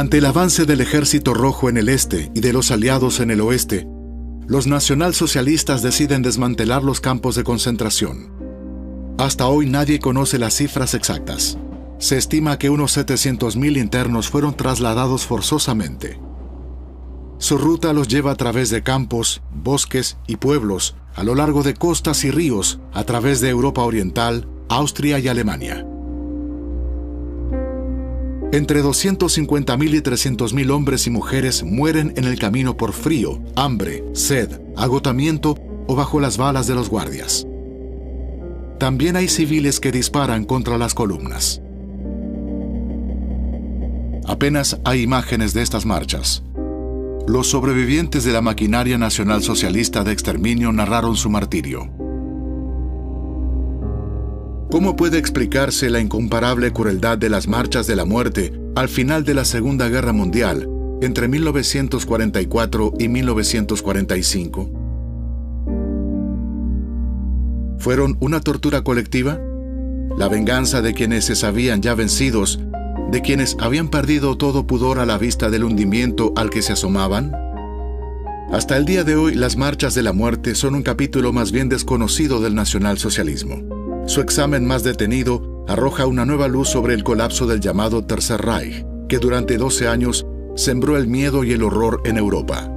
Ante el avance del Ejército Rojo en el este y de los aliados en el oeste, los nacionalsocialistas deciden desmantelar los campos de concentración. Hasta hoy nadie conoce las cifras exactas. Se estima que unos 700.000 internos fueron trasladados forzosamente. Su ruta los lleva a través de campos, bosques y pueblos, a lo largo de costas y ríos, a través de Europa Oriental, Austria y Alemania. Entre 250.000 y 300.000 hombres y mujeres mueren en el camino por frío, hambre, sed, agotamiento o bajo las balas de los guardias. También hay civiles que disparan contra las columnas. Apenas hay imágenes de estas marchas. Los sobrevivientes de la maquinaria nacionalsocialista de exterminio narraron su martirio. ¿Cómo puede explicarse la incomparable crueldad de las marchas de la muerte al final de la Segunda Guerra Mundial, entre 1944 y 1945? ¿Fueron una tortura colectiva? ¿La venganza de quienes se sabían ya vencidos, de quienes habían perdido todo pudor a la vista del hundimiento al que se asomaban? Hasta el día de hoy, las marchas de la muerte son un capítulo más bien desconocido del nacionalsocialismo. Su examen más detenido arroja una nueva luz sobre el colapso del llamado Tercer Reich, que durante 12 años sembró el miedo y el horror en Europa.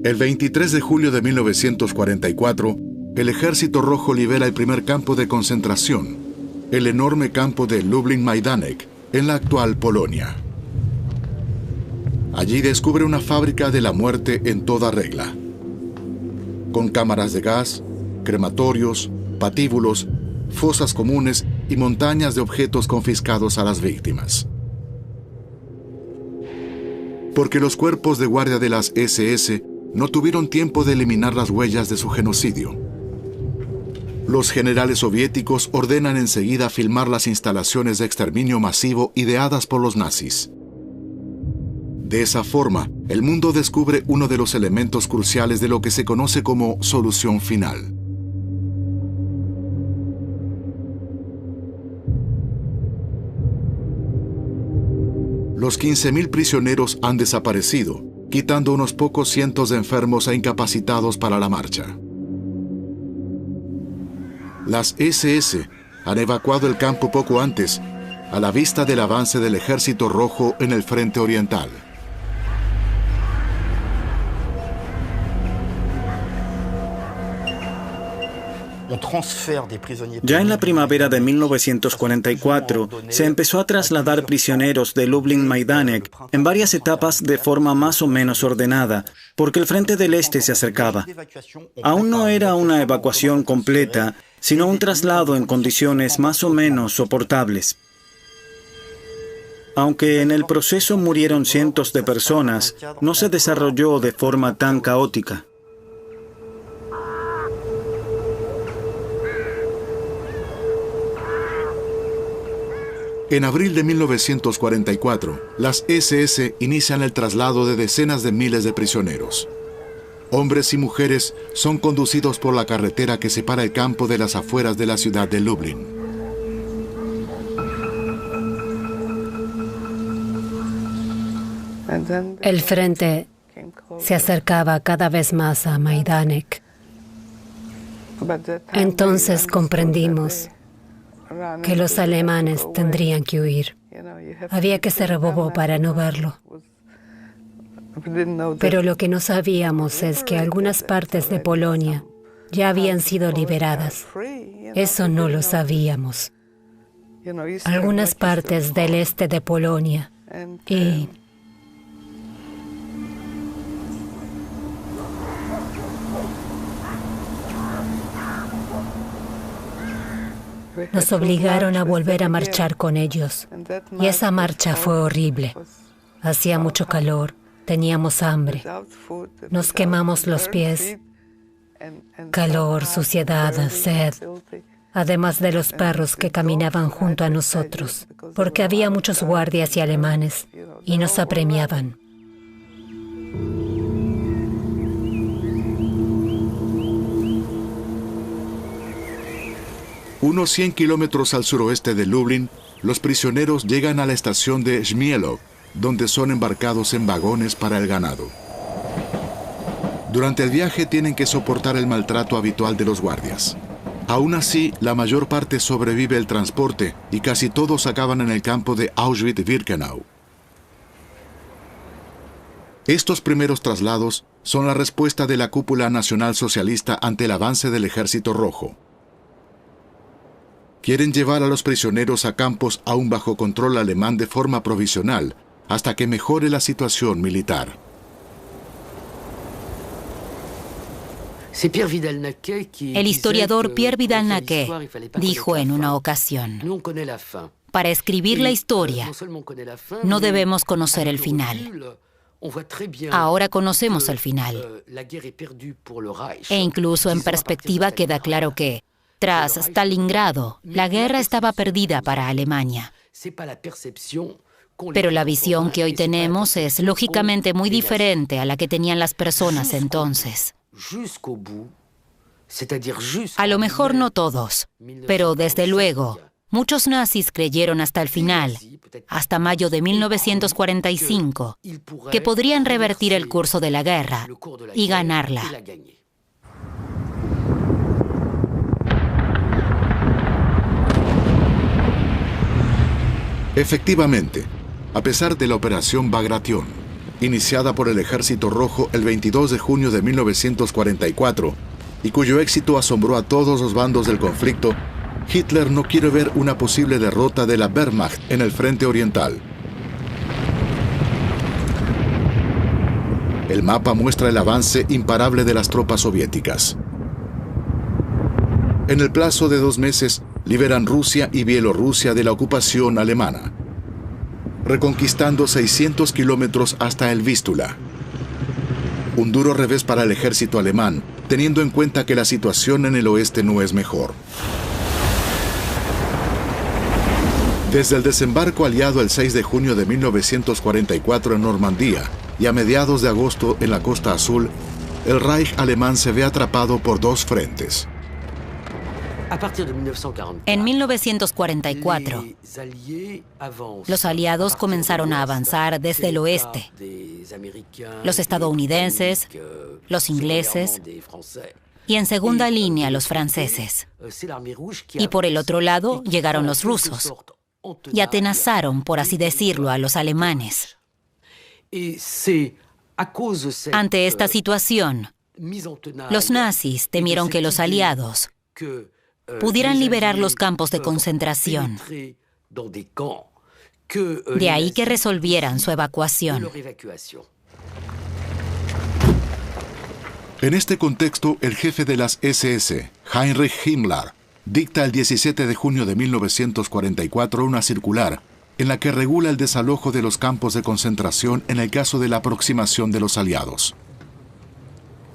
El 23 de julio de 1944, el Ejército Rojo libera el primer campo de concentración, el enorme campo de Lublin-Majdanek, en la actual Polonia. Allí descubre una fábrica de la muerte en toda regla, con cámaras de gas, crematorios, patíbulos, fosas comunes y montañas de objetos confiscados a las víctimas. Porque los cuerpos de guardia de las SS no tuvieron tiempo de eliminar las huellas de su genocidio. Los generales soviéticos ordenan enseguida filmar las instalaciones de exterminio masivo ideadas por los nazis. De esa forma, el mundo descubre uno de los elementos cruciales de lo que se conoce como solución final. Los 15.000 prisioneros han desaparecido, quitando unos pocos cientos de enfermos e incapacitados para la marcha. Las SS han evacuado el campo poco antes, a la vista del avance del Ejército Rojo en el frente oriental. Ya en la primavera de 1944 se empezó a trasladar prisioneros de Lublin-Majdanek en varias etapas de forma más o menos ordenada, porque el frente del este se acercaba. Aún no era una evacuación completa, sino un traslado en condiciones más o menos soportables. Aunque en el proceso murieron cientos de personas, no se desarrolló de forma tan caótica. En abril de 1944, las SS inician el traslado de decenas de miles de prisioneros. Hombres y mujeres son conducidos por la carretera que separa el campo de las afueras de la ciudad de Lublin. El frente se acercaba cada vez más a Majdanek. Entonces comprendimos que los alemanes tendrían que huir. Había que ser bobo para no verlo. Pero lo que no sabíamos es que algunas partes de Polonia ya habían sido liberadas. Eso no lo sabíamos. Algunas partes del este de Polonia. Y nos obligaron a volver a marchar con ellos. Y esa marcha fue horrible. Hacía mucho calor, teníamos hambre, nos quemamos los pies, calor, suciedad, sed, además de los perros que caminaban junto a nosotros, porque había muchos guardias y alemanes, y nos apremiaban. Unos 100 kilómetros al suroeste de Lublin, los prisioneros llegan a la estación de Śmielów, donde son embarcados en vagones para el ganado. Durante el viaje tienen que soportar el maltrato habitual de los guardias. Aún así, la mayor parte sobrevive el transporte y casi todos acaban en el campo de Auschwitz-Birkenau. Estos primeros traslados son la respuesta de la cúpula nacionalsocialista ante el avance del Ejército Rojo. Quieren llevar a los prisioneros a campos aún bajo control alemán de forma provisional, hasta que mejore la situación militar. El historiador Pierre Vidal-Naquet dijo en una ocasión: para escribir la historia, no debemos conocer el final. Ahora conocemos el final. E incluso en perspectiva queda claro que, tras Stalingrado, la guerra estaba perdida para Alemania. Pero la visión que hoy tenemos es lógicamente muy diferente a la que tenían las personas entonces. A lo mejor no todos, pero desde luego, muchos nazis creyeron hasta el final, hasta mayo de 1945, que podrían revertir el curso de la guerra y ganarla. Efectivamente, a pesar de la Operación Bagration, iniciada por el Ejército Rojo el 22 de junio de 1944, y cuyo éxito asombró a todos los bandos del conflicto, Hitler no quiere ver una posible derrota de la Wehrmacht en el frente oriental. El mapa muestra el avance imparable de las tropas soviéticas. En el plazo de 2 meses, liberan Rusia y Bielorrusia de la ocupación alemana, reconquistando 600 kilómetros hasta el Vístula. Un duro revés para el ejército alemán, teniendo en cuenta que la situación en el oeste no es mejor. Desde el desembarco aliado el 6 de junio de 1944 en Normandía y a mediados de agosto en la Costa Azul, el Reich alemán se ve atrapado por 2 frentes. En 1944, los aliados comenzaron a avanzar desde el oeste. Los estadounidenses, los ingleses y en segunda línea los franceses. Y por el otro lado llegaron los rusos y atenazaron, por así decirlo, a los alemanes. Ante esta situación, los nazis temieron que los aliados pudieran liberar los campos de concentración. De ahí que resolvieran su evacuación. En este contexto, el jefe de las SS, Heinrich Himmler, dicta el 17 de junio de 1944 una circular en la que regula el desalojo de los campos de concentración en el caso de la aproximación de los aliados.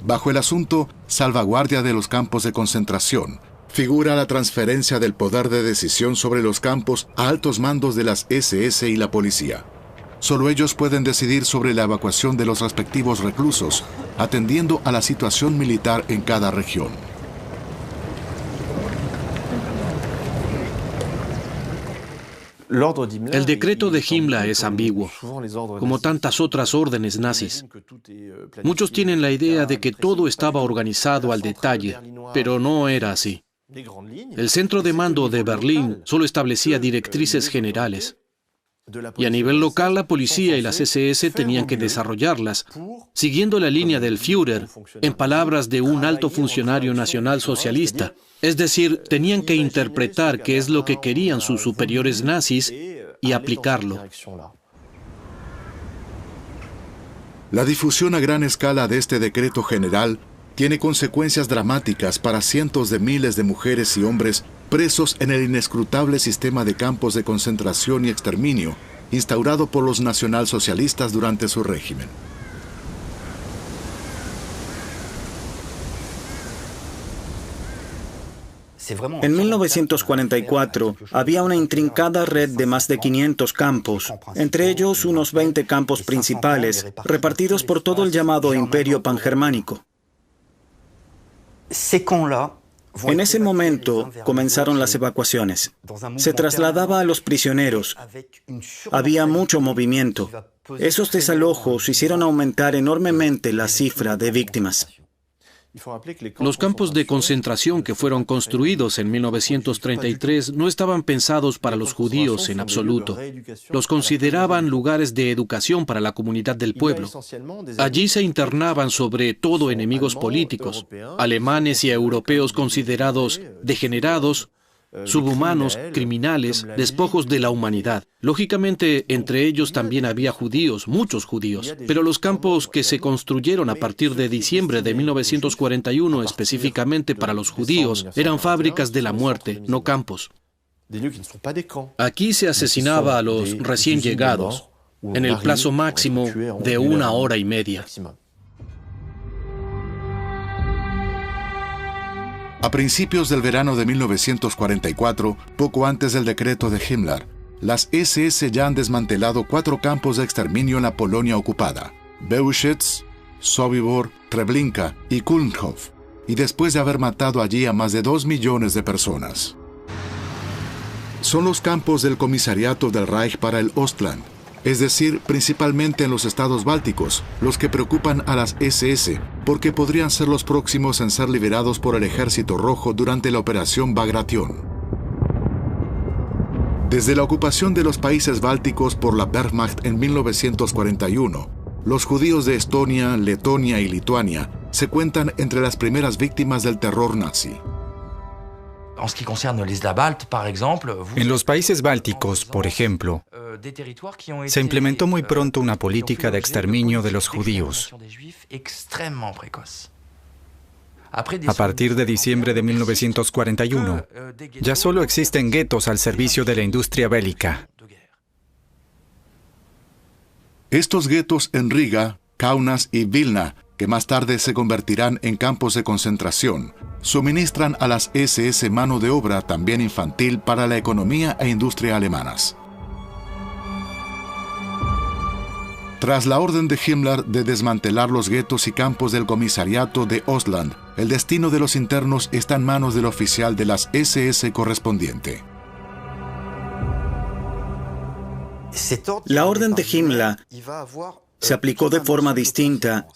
Bajo el asunto salvaguardia de los campos de concentración, figura la transferencia del poder de decisión sobre los campos a altos mandos de las SS y la policía. Solo ellos pueden decidir sobre la evacuación de los respectivos reclusos, atendiendo a la situación militar en cada región. El decreto de Himmler es ambiguo, como tantas otras órdenes nazis. Muchos tienen la idea de que todo estaba organizado al detalle, pero no era así. El centro de mando de Berlín solo establecía directrices generales. Y a nivel local, la policía y las SS tenían que desarrollarlas, siguiendo la línea del Führer, en palabras de un alto funcionario nacional socialista. Es decir, tenían que interpretar qué es lo que querían sus superiores nazis y aplicarlo. La difusión a gran escala de este decreto general tiene consecuencias dramáticas para cientos de miles de mujeres y hombres presos en el inescrutable sistema de campos de concentración y exterminio instaurado por los nacionalsocialistas durante su régimen. En 1944 había una intrincada red de más de 500 campos, entre ellos unos 20 campos principales, repartidos por todo el llamado Imperio Pangermánico. En ese momento comenzaron las evacuaciones. Se trasladaba a los prisioneros. Había mucho movimiento. Esos desalojos hicieron aumentar enormemente la cifra de víctimas. Los campos de concentración que fueron construidos en 1933 no estaban pensados para los judíos en absoluto. Los consideraban lugares de educación para la comunidad del pueblo. Allí se internaban sobre todo enemigos políticos, alemanes y europeos considerados degenerados, subhumanos, criminales, despojos de la humanidad. Lógicamente, entre ellos también había judíos, muchos judíos, pero los campos que se construyeron a partir de diciembre de 1941 específicamente para los judíos eran fábricas de la muerte, no campos. Aquí se asesinaba a los recién llegados en el plazo máximo de 1 hora y media. A principios del verano de 1944, poco antes del decreto de Himmler, las SS ya han desmantelado 4 campos de exterminio en la Polonia ocupada: Bełżec, Sobibór, Treblinka y Kulmhof, y después de haber matado allí a más de 2 millones de personas. Son los campos del Comisariato del Reich para el Ostland, es decir, principalmente en los estados bálticos, los que preocupan a las SS, porque podrían ser los próximos en ser liberados por el Ejército Rojo durante la Operación Bagration. Desde la ocupación de los países bálticos por la Wehrmacht en 1941, los judíos de Estonia, Letonia y Lituania se cuentan entre las primeras víctimas del terror nazi. En los países bálticos, por ejemplo, se implementó muy pronto una política de exterminio de los judíos. A partir de diciembre de 1941, ya solo existen guetos al servicio de la industria bélica. Estos guetos en Riga, Kaunas y Vilna, que más tarde se convertirán en campos de concentración, suministran a las SS mano de obra también infantil para la economía e industria alemanas. Tras la orden de Himmler de desmantelar los guetos y campos del comisariato de Ostland, el destino de los internos está en manos del oficial de las SS correspondiente. La orden de Himmler se aplicó de forma distinta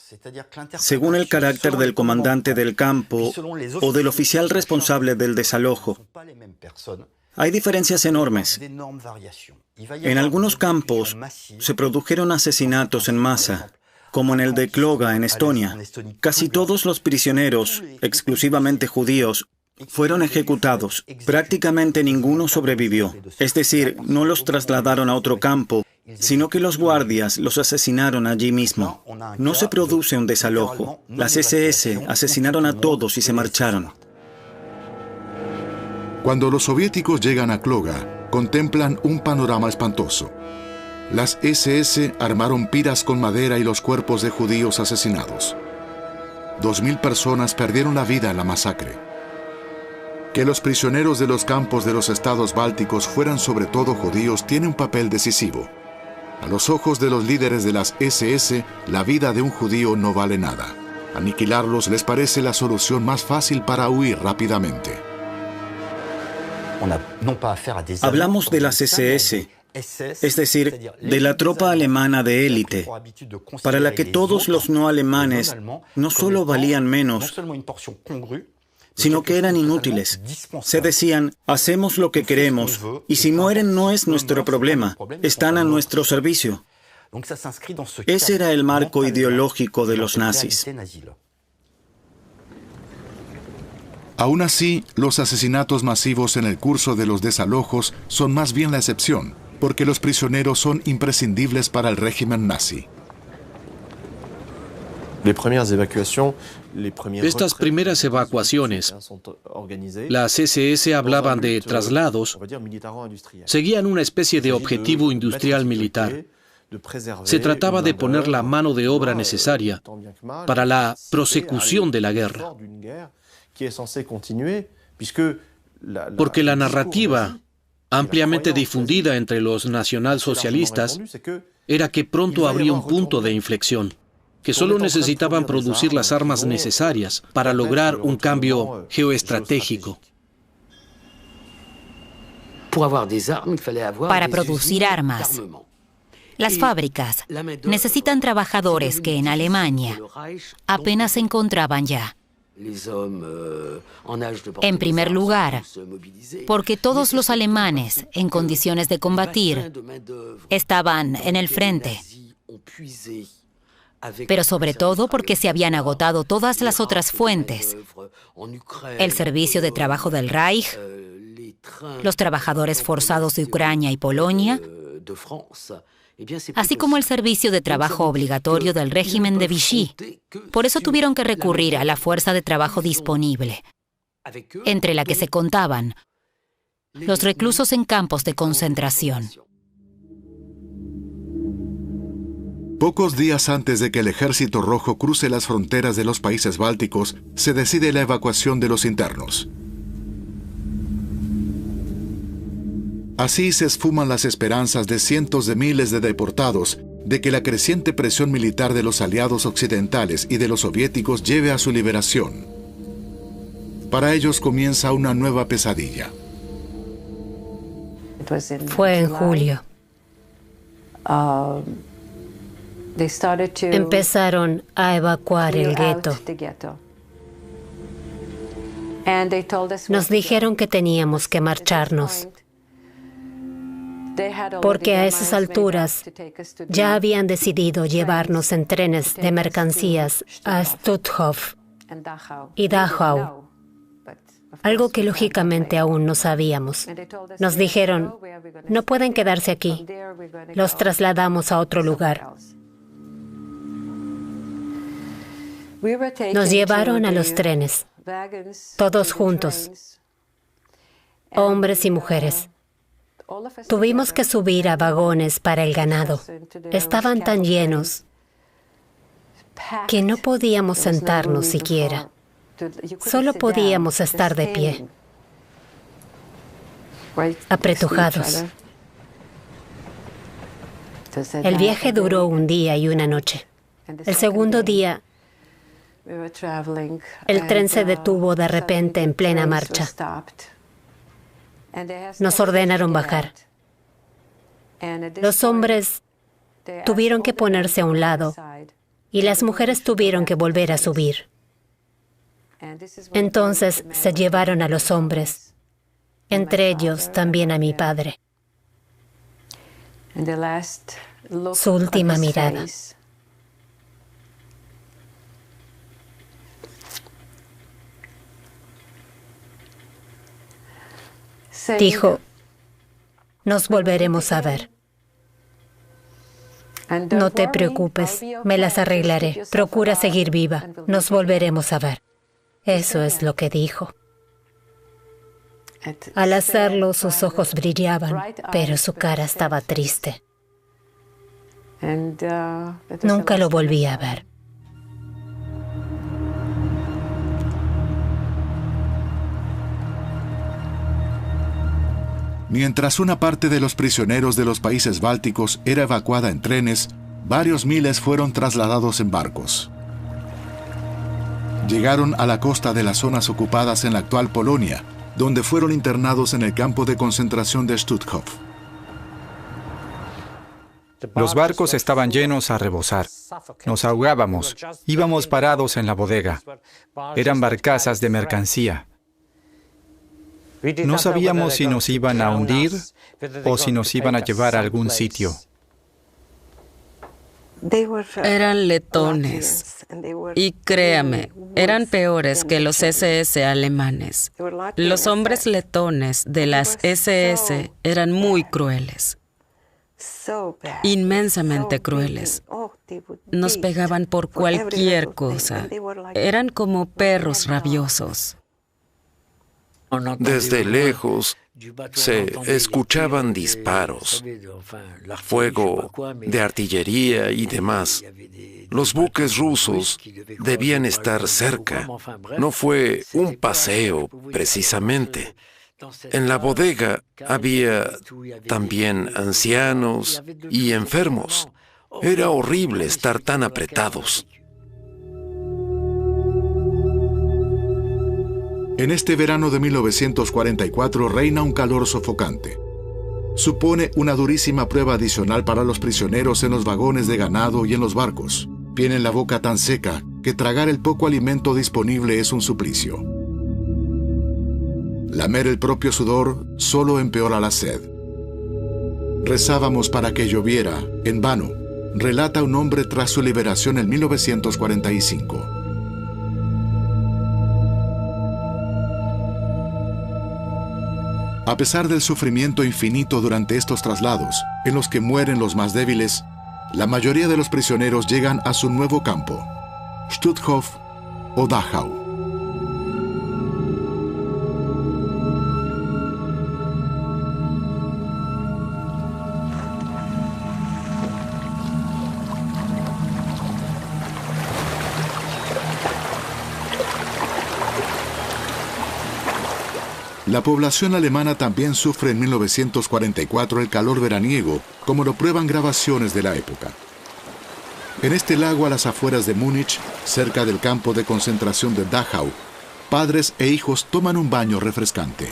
según el carácter del comandante del campo o del oficial responsable del desalojo. Hay diferencias enormes. En algunos campos se produjeron asesinatos en masa, como en el de Kloga, en Estonia. Casi todos los prisioneros, exclusivamente judíos, fueron ejecutados. Prácticamente ninguno sobrevivió. Es decir, no los trasladaron a otro campo, sino que los guardias los asesinaron allí mismo. No se produce un desalojo. Las SS asesinaron a todos y se marcharon. Cuando los soviéticos llegan a Kloga, contemplan un panorama espantoso. Las SS armaron piras con madera y los cuerpos de judíos asesinados. 2.000 personas perdieron la vida en la masacre. Que los prisioneros de los campos de los estados bálticos fueran sobre todo judíos tiene un papel decisivo. A los ojos de los líderes de las SS, la vida de un judío no vale nada. Aniquilarlos les parece la solución más fácil para huir rápidamente. Hablamos de las SS, es decir, de la tropa alemana de élite, para la que todos los no alemanes no solo valían menos, sino que eran inútiles. Se decían, hacemos lo que queremos, y si mueren no es nuestro problema, están a nuestro servicio. Ese era el marco ideológico de los nazis. Aún así, los asesinatos masivos en el curso de los desalojos son más bien la excepción, porque los prisioneros son imprescindibles para el régimen nazi. Estas primeras evacuaciones, las SS hablaban de traslados, seguían una especie de objetivo industrial militar. Se trataba de poner la mano de obra necesaria para la prosecución de la guerra. Porque la narrativa ampliamente difundida entre los nacionalsocialistas era que pronto habría un punto de inflexión, que solo necesitaban producir las armas necesarias para lograr un cambio geoestratégico. Para producir armas, las fábricas necesitan trabajadores que en Alemania apenas se encontraban ya. En primer lugar, porque todos los alemanes en condiciones de combatir estaban en el frente, pero sobre todo porque se habían agotado todas las otras fuentes: el servicio de trabajo del Reich, los trabajadores forzados de Ucrania y Polonia, así como el servicio de trabajo obligatorio del régimen de Vichy. Por eso tuvieron que recurrir a la fuerza de trabajo disponible, entre la que se contaban los reclusos en campos de concentración. Pocos días antes de que el Ejército Rojo cruce las fronteras de los países bálticos, se decide la evacuación de los internos. Así se esfuman las esperanzas de cientos de miles de deportados de que la creciente presión militar de los aliados occidentales y de los soviéticos lleve a su liberación. Para ellos comienza una nueva pesadilla. Fue en julio. Empezaron a evacuar el gueto. Nos dijeron que teníamos que marcharnos, porque a esas alturas ya habían decidido llevarnos en trenes de mercancías a Stutthof y Dachau, algo que lógicamente aún no sabíamos. Nos dijeron, no pueden quedarse aquí, los trasladamos a otro lugar. Nos llevaron a los trenes, todos juntos, hombres y mujeres. Tuvimos que subir a vagones para el ganado. Estaban tan llenos que no podíamos sentarnos siquiera. Solo podíamos estar de pie, apretujados. El viaje duró un día y una noche. El segundo día, el tren se detuvo de repente en plena marcha. Nos ordenaron bajar. Los hombres tuvieron que ponerse a un lado y las mujeres tuvieron que volver a subir. Entonces se llevaron a los hombres, entre ellos también a mi padre. Su última mirada. Dijo, nos volveremos a ver. No te preocupes, me las arreglaré. Procura seguir viva. Nos volveremos a ver. Eso es lo que dijo. Al hacerlo, sus ojos brillaban, pero su cara estaba triste. Nunca lo volví a ver. Mientras una parte de los prisioneros de los países bálticos era evacuada en trenes, varios miles fueron trasladados en barcos. Llegaron a la costa de las zonas ocupadas en la actual Polonia, donde fueron internados en el campo de concentración de Stutthof. Los barcos estaban llenos a rebosar. Nos ahogábamos. Íbamos parados en la bodega. Eran barcazas de mercancía. No sabíamos si nos iban a hundir o si nos iban a llevar a algún sitio. Eran letones. Y créame, eran peores que los SS alemanes. Los hombres letones de las SS eran muy crueles. Inmensamente crueles. Nos pegaban por cualquier cosa. Eran como perros rabiosos. Desde lejos se escuchaban disparos, fuego de artillería y demás. Los buques rusos debían estar cerca. No fue un paseo, precisamente. En la bodega había también ancianos y enfermos. Era horrible estar tan apretados. En este verano de 1944 reina un calor sofocante. Supone una durísima prueba adicional para los prisioneros en los vagones de ganado y en los barcos. Tienen la boca tan seca que tragar el poco alimento disponible es un suplicio. Lamer el propio sudor solo empeora la sed. Rezábamos para que lloviera, en vano, relata un hombre tras su liberación en 1945. A pesar del sufrimiento infinito durante estos traslados, en los que mueren los más débiles, la mayoría de los prisioneros llegan a su nuevo campo, Stutthof o Dachau. La población alemana también sufre en 1944 el calor veraniego, como lo prueban grabaciones de la época. En este lago a las afueras de Múnich, cerca del campo de concentración de Dachau, padres e hijos toman un baño refrescante.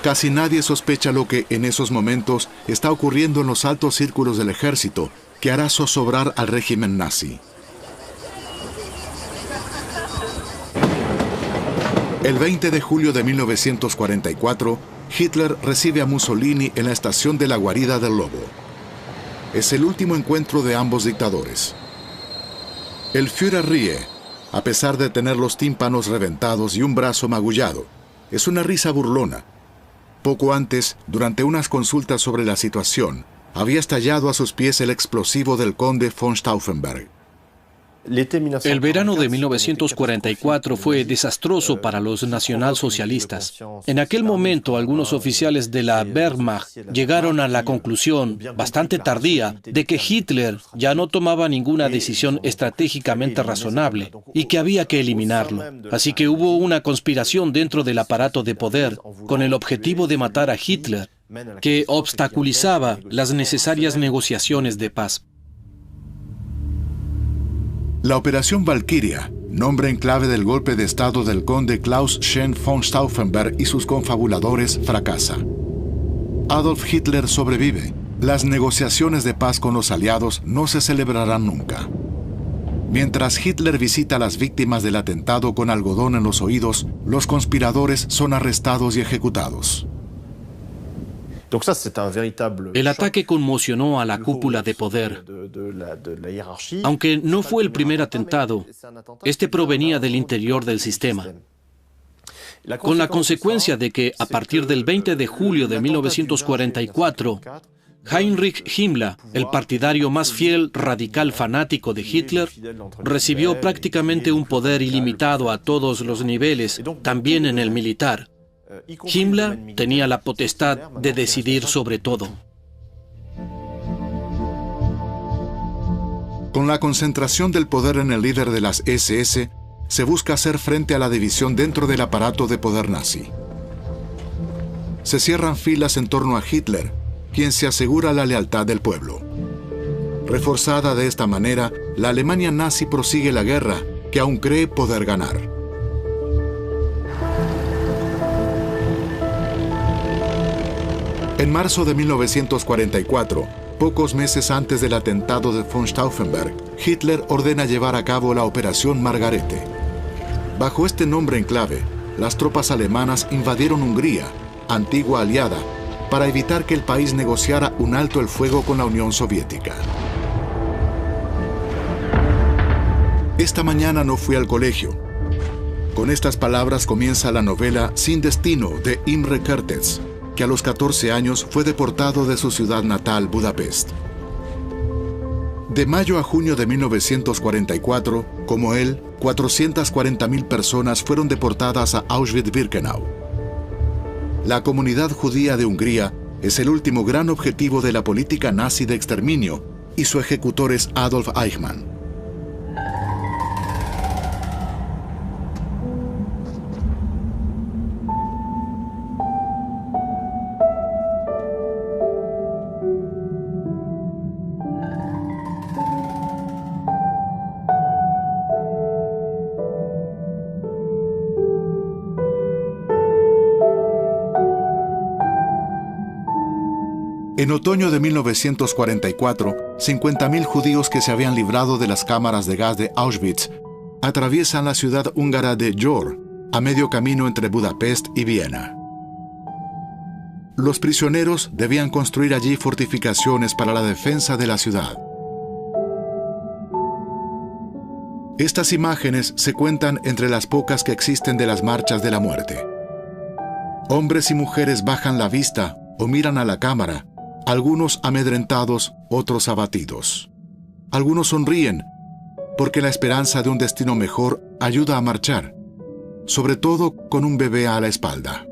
Casi nadie sospecha lo que en esos momentos está ocurriendo en los altos círculos del ejército, que hará zozobrar al régimen nazi. El 20 de julio de 1944, Hitler recibe a Mussolini en la estación de la guarida del Lobo. Es el último encuentro de ambos dictadores. El Führer ríe, a pesar de tener los tímpanos reventados y un brazo magullado. Es una risa burlona. Poco antes, durante unas consultas sobre la situación, había estallado a sus pies el explosivo del conde von Stauffenberg. El verano de 1944 fue desastroso para los nacionalsocialistas. En aquel momento, algunos oficiales de la Wehrmacht llegaron a la conclusión, bastante tardía, de que Hitler ya no tomaba ninguna decisión estratégicamente razonable y que había que eliminarlo. Así que hubo una conspiración dentro del aparato de poder con el objetivo de matar a Hitler, que obstaculizaba las necesarias negociaciones de paz. La Operación Valkyria, nombre en clave del golpe de estado del conde Klaus Schenk von Stauffenberg y sus confabuladores, fracasa. Adolf Hitler sobrevive. Las negociaciones de paz con los aliados no se celebrarán nunca. Mientras Hitler visita a las víctimas del atentado con algodón en los oídos, los conspiradores son arrestados y ejecutados. El ataque conmocionó a la cúpula de poder. Aunque no fue el primer atentado, este provenía del interior del sistema. Con la consecuencia de que, a partir del 20 de julio de 1944, Heinrich Himmler, el partidario más fiel, radical, fanático de Hitler, recibió prácticamente un poder ilimitado a todos los niveles, también en el militar. Himmler tenía la potestad de decidir sobre todo. Con la concentración del poder en el líder de las SS, se busca hacer frente a la división dentro del aparato de poder nazi. Se cierran filas en torno a Hitler, quien se asegura la lealtad del pueblo. Reforzada de esta manera, la Alemania nazi prosigue la guerra, que aún cree poder ganar. En marzo de 1944, Pocos meses antes del atentado de von Stauffenberg, Hitler ordena llevar a cabo la Operación Margarete. Bajo este nombre en clave, las tropas alemanas invadieron Hungría, antigua aliada, para evitar que el país negociara un alto el fuego con la Unión Soviética. Esta mañana no fui al colegio. Con estas palabras comienza la novela Sin Destino de Imre Kertész, que a los 14 años fue deportado de su ciudad natal, Budapest. De mayo a junio de 1944, como él, 440.000 personas fueron deportadas a Auschwitz-Birkenau. La comunidad judía de Hungría es el último gran objetivo de la política nazi de exterminio, y su ejecutor es Adolf Eichmann. En otoño de 1944, 50.000 judíos que se habían librado de las cámaras de gas de Auschwitz atraviesan la ciudad húngara de Győr, a medio camino entre Budapest y Viena. Los prisioneros debían construir allí fortificaciones para la defensa de la ciudad. Estas imágenes se cuentan entre las pocas que existen de las marchas de la muerte. Hombres y mujeres bajan la vista o miran a la cámara, algunos amedrentados, otros abatidos. Algunos sonríen, porque la esperanza de un destino mejor ayuda a marchar, sobre todo con un bebé a la espalda.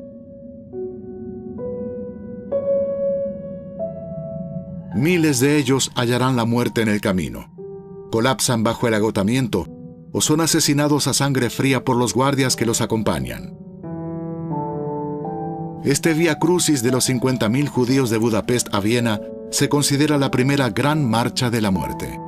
Miles de ellos hallarán la muerte en el camino. Colapsan bajo el agotamiento o son asesinados a sangre fría por los guardias que los acompañan. Este Vía Crucis de los 50.000 judíos de Budapest a Viena se considera la primera gran marcha de la muerte.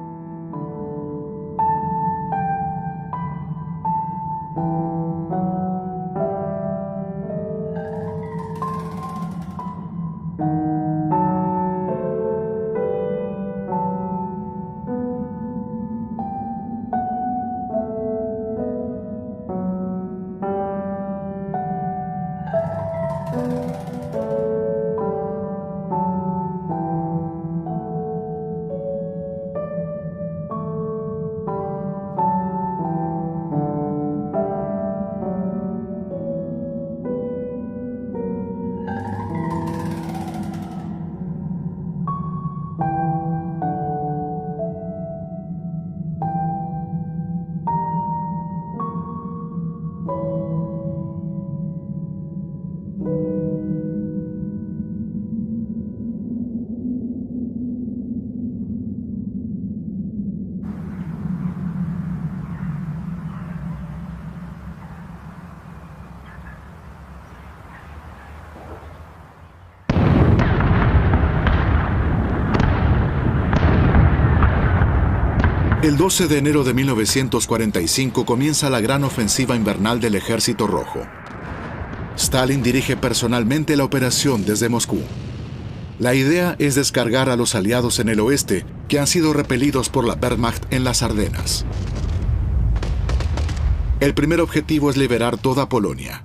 El 12 de enero de 1945 comienza la gran ofensiva invernal del Ejército Rojo. Stalin dirige personalmente la operación desde Moscú. La idea es descargar a los aliados en el oeste, que han sido repelidos por la Wehrmacht en las Ardenas. El primer objetivo es liberar toda Polonia.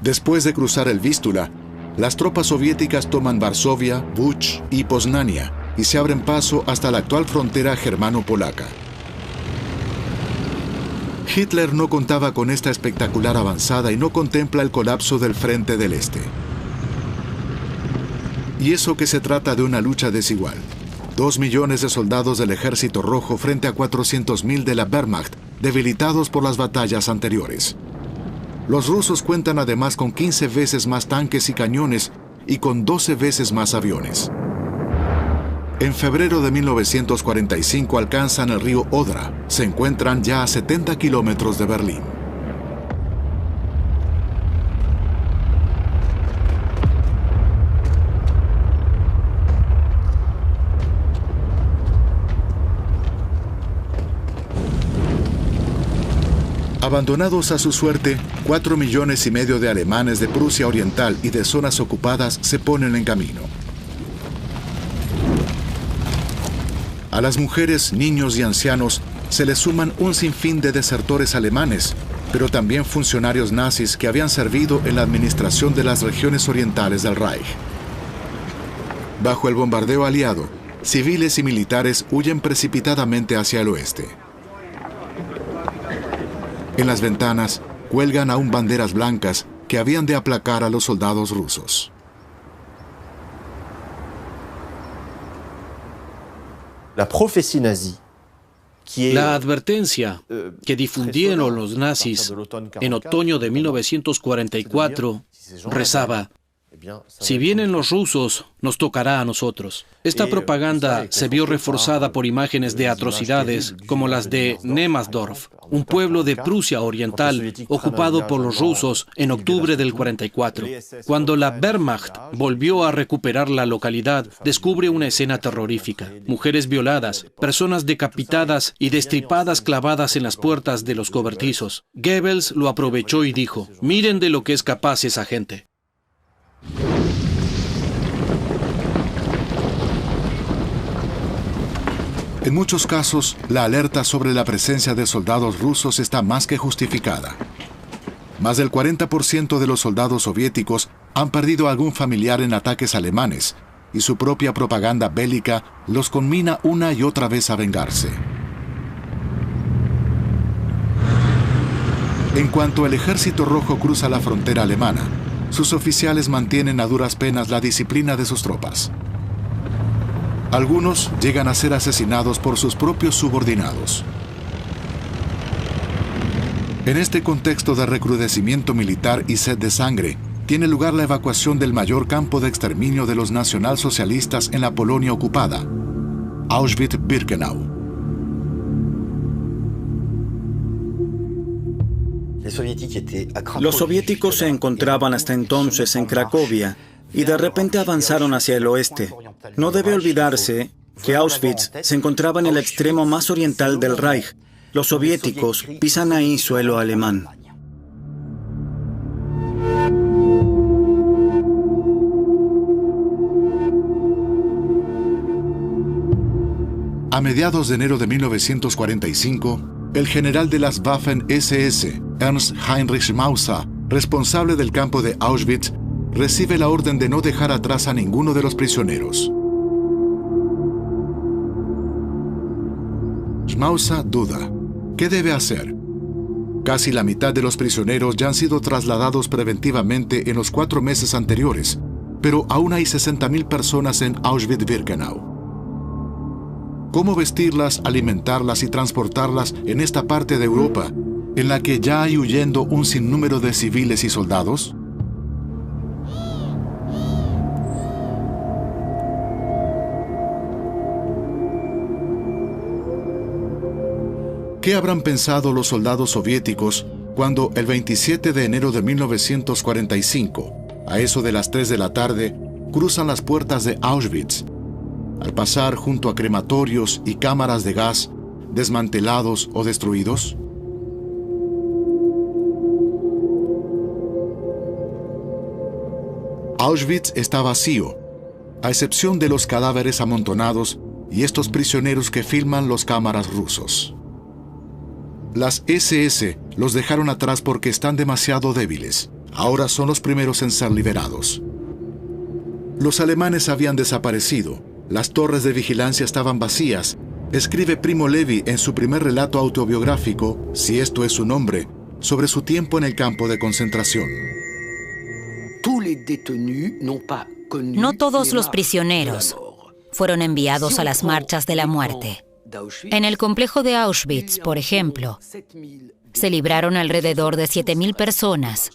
Después de cruzar el Vístula, las tropas soviéticas toman Varsovia, Buch y Poznania, y se abren paso hasta la actual frontera germano-polaca. Hitler no contaba con esta espectacular avanzada y no contempla el colapso del frente del Este. Y eso que se trata de una lucha desigual. 2 millones de soldados del Ejército Rojo frente a 400.000 de la Wehrmacht, debilitados por las batallas anteriores. Los rusos cuentan además con 15 veces más tanques y cañones y con 12 veces más aviones. En febrero de 1945 alcanzan el río Odra. Se encuentran ya a 70 kilómetros de Berlín. Abandonados a su suerte, 4,5 millones de alemanes de Prusia Oriental y de zonas ocupadas se ponen en camino. A las mujeres, niños y ancianos se les suman un sinfín de desertores alemanes, pero también funcionarios nazis que habían servido en la administración de las regiones orientales del Reich. Bajo el bombardeo aliado, civiles y militares huyen precipitadamente hacia el oeste. En las ventanas cuelgan aún banderas blancas que habían de aplacar a los soldados rusos. La advertencia que difundieron los nazis en otoño de 1944 rezaba: si vienen los rusos, nos tocará a nosotros. Esta propaganda se vio reforzada por imágenes de atrocidades como las de Nemmersdorf, un pueblo de Prusia Oriental ocupado por los rusos en octubre del 44. Cuando la Wehrmacht volvió a recuperar la localidad, descubre una escena terrorífica: mujeres violadas, personas decapitadas y destripadas clavadas en las puertas de los cobertizos. Goebbels lo aprovechó y dijo: miren de lo que es capaz esa gente. En muchos casos, la alerta sobre la presencia de soldados rusos está más que justificada. Más del 40% de los soldados soviéticos han perdido algún familiar en ataques alemanes, y su propia propaganda bélica los conmina una y otra vez a vengarse. En cuanto el Ejército Rojo cruza la frontera alemana, sus oficiales mantienen a duras penas la disciplina de sus tropas. Algunos llegan a ser asesinados por sus propios subordinados. En este contexto de recrudecimiento militar y sed de sangre, tiene lugar la evacuación del mayor campo de exterminio de los nacionalsocialistas en la Polonia ocupada, Auschwitz-Birkenau. Los soviéticos se encontraban hasta entonces en Cracovia y de repente avanzaron hacia el oeste. No debe olvidarse que Auschwitz se encontraba en el extremo más oriental del Reich. Los soviéticos pisan ahí suelo alemán. A mediados de enero de 1945, el general de las Waffen-SS, Ernst Heinrich Mauser, responsable del campo de Auschwitz, recibe la orden de no dejar atrás a ninguno de los prisioneros. Mauser duda. ¿Qué debe hacer? Casi la mitad de los prisioneros ya han sido trasladados preventivamente en los 4 meses anteriores, pero aún hay 60.000 personas en Auschwitz-Birkenau. ¿Cómo vestirlas, alimentarlas y transportarlas en esta parte de Europa, en la que ya hay huyendo un sinnúmero de civiles y soldados? ¿Qué habrán pensado los soldados soviéticos cuando el 27 de enero de 1945, a eso de las 3 de la tarde, cruzan las puertas de Auschwitz? Al pasar junto a crematorios y cámaras de gas, desmantelados o destruidos? Auschwitz está vacío, a excepción de los cadáveres amontonados y estos prisioneros que filman los cámaras rusos. Las SS los dejaron atrás porque están demasiado débiles. Ahora son los primeros en ser liberados. Los alemanes habían desaparecido. Las torres de vigilancia estaban vacías. Escribe Primo Levi en su primer relato autobiográfico, si esto es su nombre, sobre su tiempo en el campo de concentración. No todos los prisioneros fueron enviados a las marchas de la muerte. En el complejo de Auschwitz, por ejemplo, se libraron alrededor de 7.000 personas,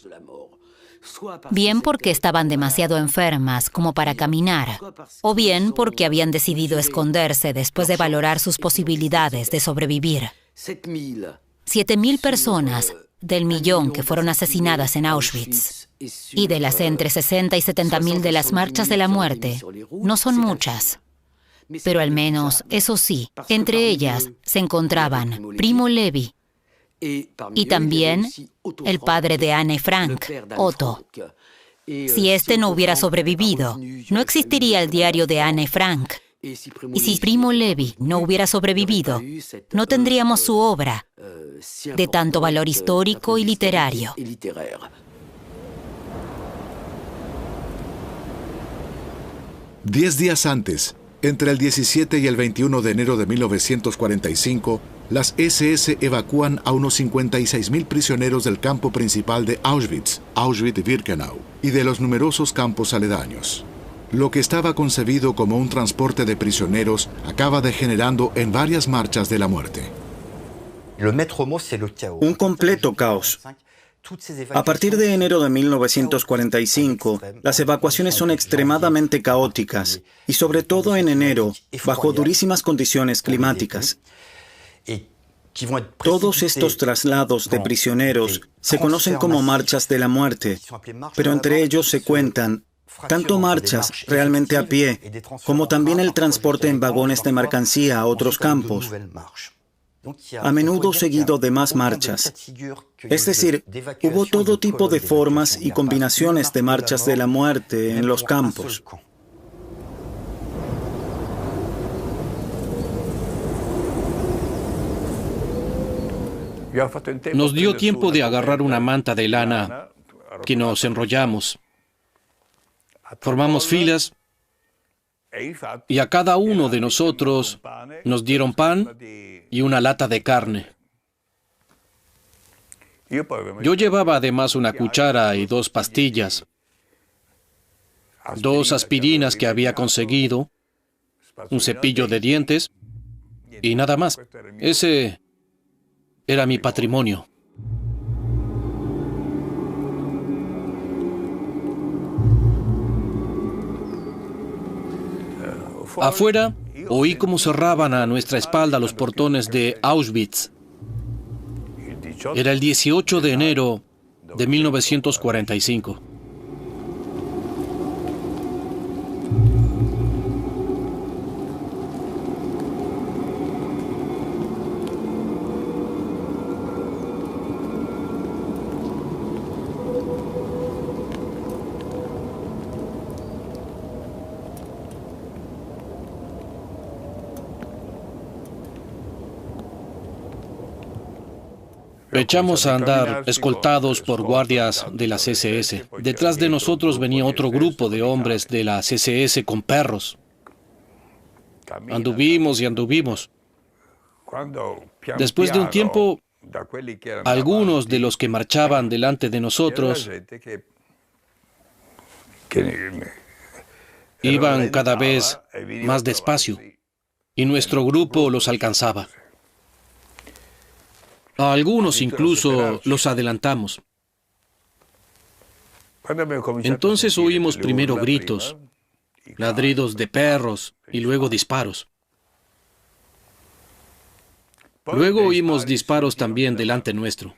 bien porque estaban demasiado enfermas como para caminar, o bien porque habían decidido esconderse después de valorar sus posibilidades de sobrevivir. 7.000 personas del millón que fueron asesinadas en Auschwitz, y de las entre 60 y 70.000 de las marchas de la muerte, no son muchas. Pero al menos, eso sí, entre ellas se encontraban Primo Levi y también el padre de Anne Frank, Otto. Si este no hubiera sobrevivido, no existiría el diario de Anne Frank Y si Primo Levi no hubiera sobrevivido, no tendríamos su obra de tanto valor histórico y literario. 10 días antes, entre el 17 y el 21 de enero de 1945, las SS evacúan a unos 56.000 prisioneros del campo principal de Auschwitz, Auschwitz-Birkenau, y de los numerosos campos aledaños. Lo que estaba concebido como un transporte de prisioneros acaba degenerando en varias marchas de la muerte. Un completo caos. A partir de enero de 1945, las evacuaciones son extremadamente caóticas, y sobre todo en enero, bajo durísimas condiciones climáticas. Todos estos traslados de prisioneros se conocen como marchas de la muerte, pero entre ellos se cuentan tanto marchas realmente a pie, como también el transporte en vagones de mercancía a otros campos, a menudo seguido de más marchas. Es decir, hubo todo tipo de formas y combinaciones de marchas de la muerte en los campos. Nos dio tiempo de agarrar una manta de lana que nos enrollamos. Formamos filas y a cada uno de nosotros nos dieron pan y una lata de carne. Yo llevaba además una cuchara y 2 pastillas, 2 aspirinas que había conseguido, un cepillo de dientes y nada más. Ese era mi patrimonio. Afuera, oí cómo cerraban a nuestra espalda los portones de Auschwitz. Era el 18 de enero de 1945. Echamos a andar, escoltados por guardias de las SS. Detrás de nosotros venía otro grupo de hombres de las SS con perros. Anduvimos y anduvimos. Después de un tiempo, algunos de los que marchaban delante de nosotros iban cada vez más despacio, y nuestro grupo los alcanzaba. A algunos incluso los adelantamos. Entonces oímos primero gritos, ladridos de perros y luego disparos. Luego oímos disparos también delante nuestro.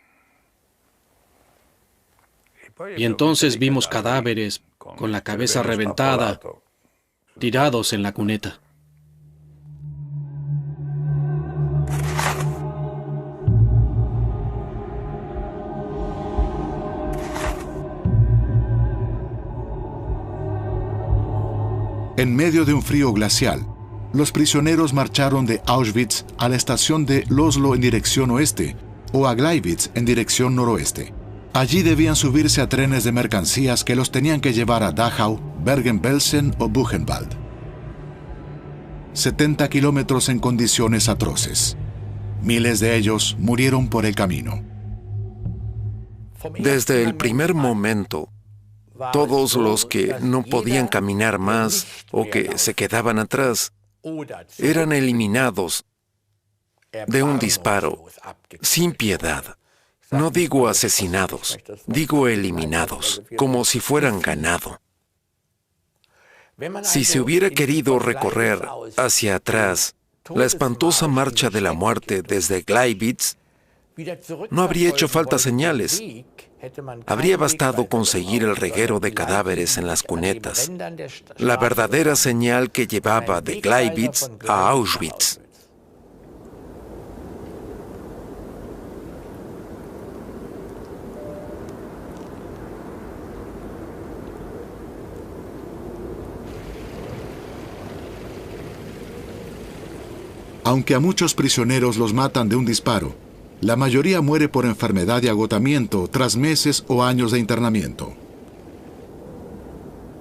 Y entonces vimos cadáveres con la cabeza reventada, tirados en la cuneta. En medio de un frío glacial, los prisioneros marcharon de Auschwitz a la estación de Loslo en dirección oeste o a Gleiwitz en dirección noroeste. Allí debían subirse a trenes de mercancías que los tenían que llevar a Dachau, Bergen-Belsen o Buchenwald. 70 kilómetros en condiciones atroces. Miles de ellos murieron por el camino. Desde el primer momento, todos los que no podían caminar más o que se quedaban atrás eran eliminados de un disparo, sin piedad. No digo asesinados, digo eliminados, como si fueran ganado. Si se hubiera querido recorrer hacia atrás la espantosa marcha de la muerte desde Gleiwitz, no habría hecho falta señales. Habría bastado conseguir el reguero de cadáveres en las cunetas, la verdadera señal que llevaba de Gleiwitz a Auschwitz. Aunque a muchos prisioneros los matan de un disparo, la mayoría muere por enfermedad y agotamiento tras meses o años de internamiento.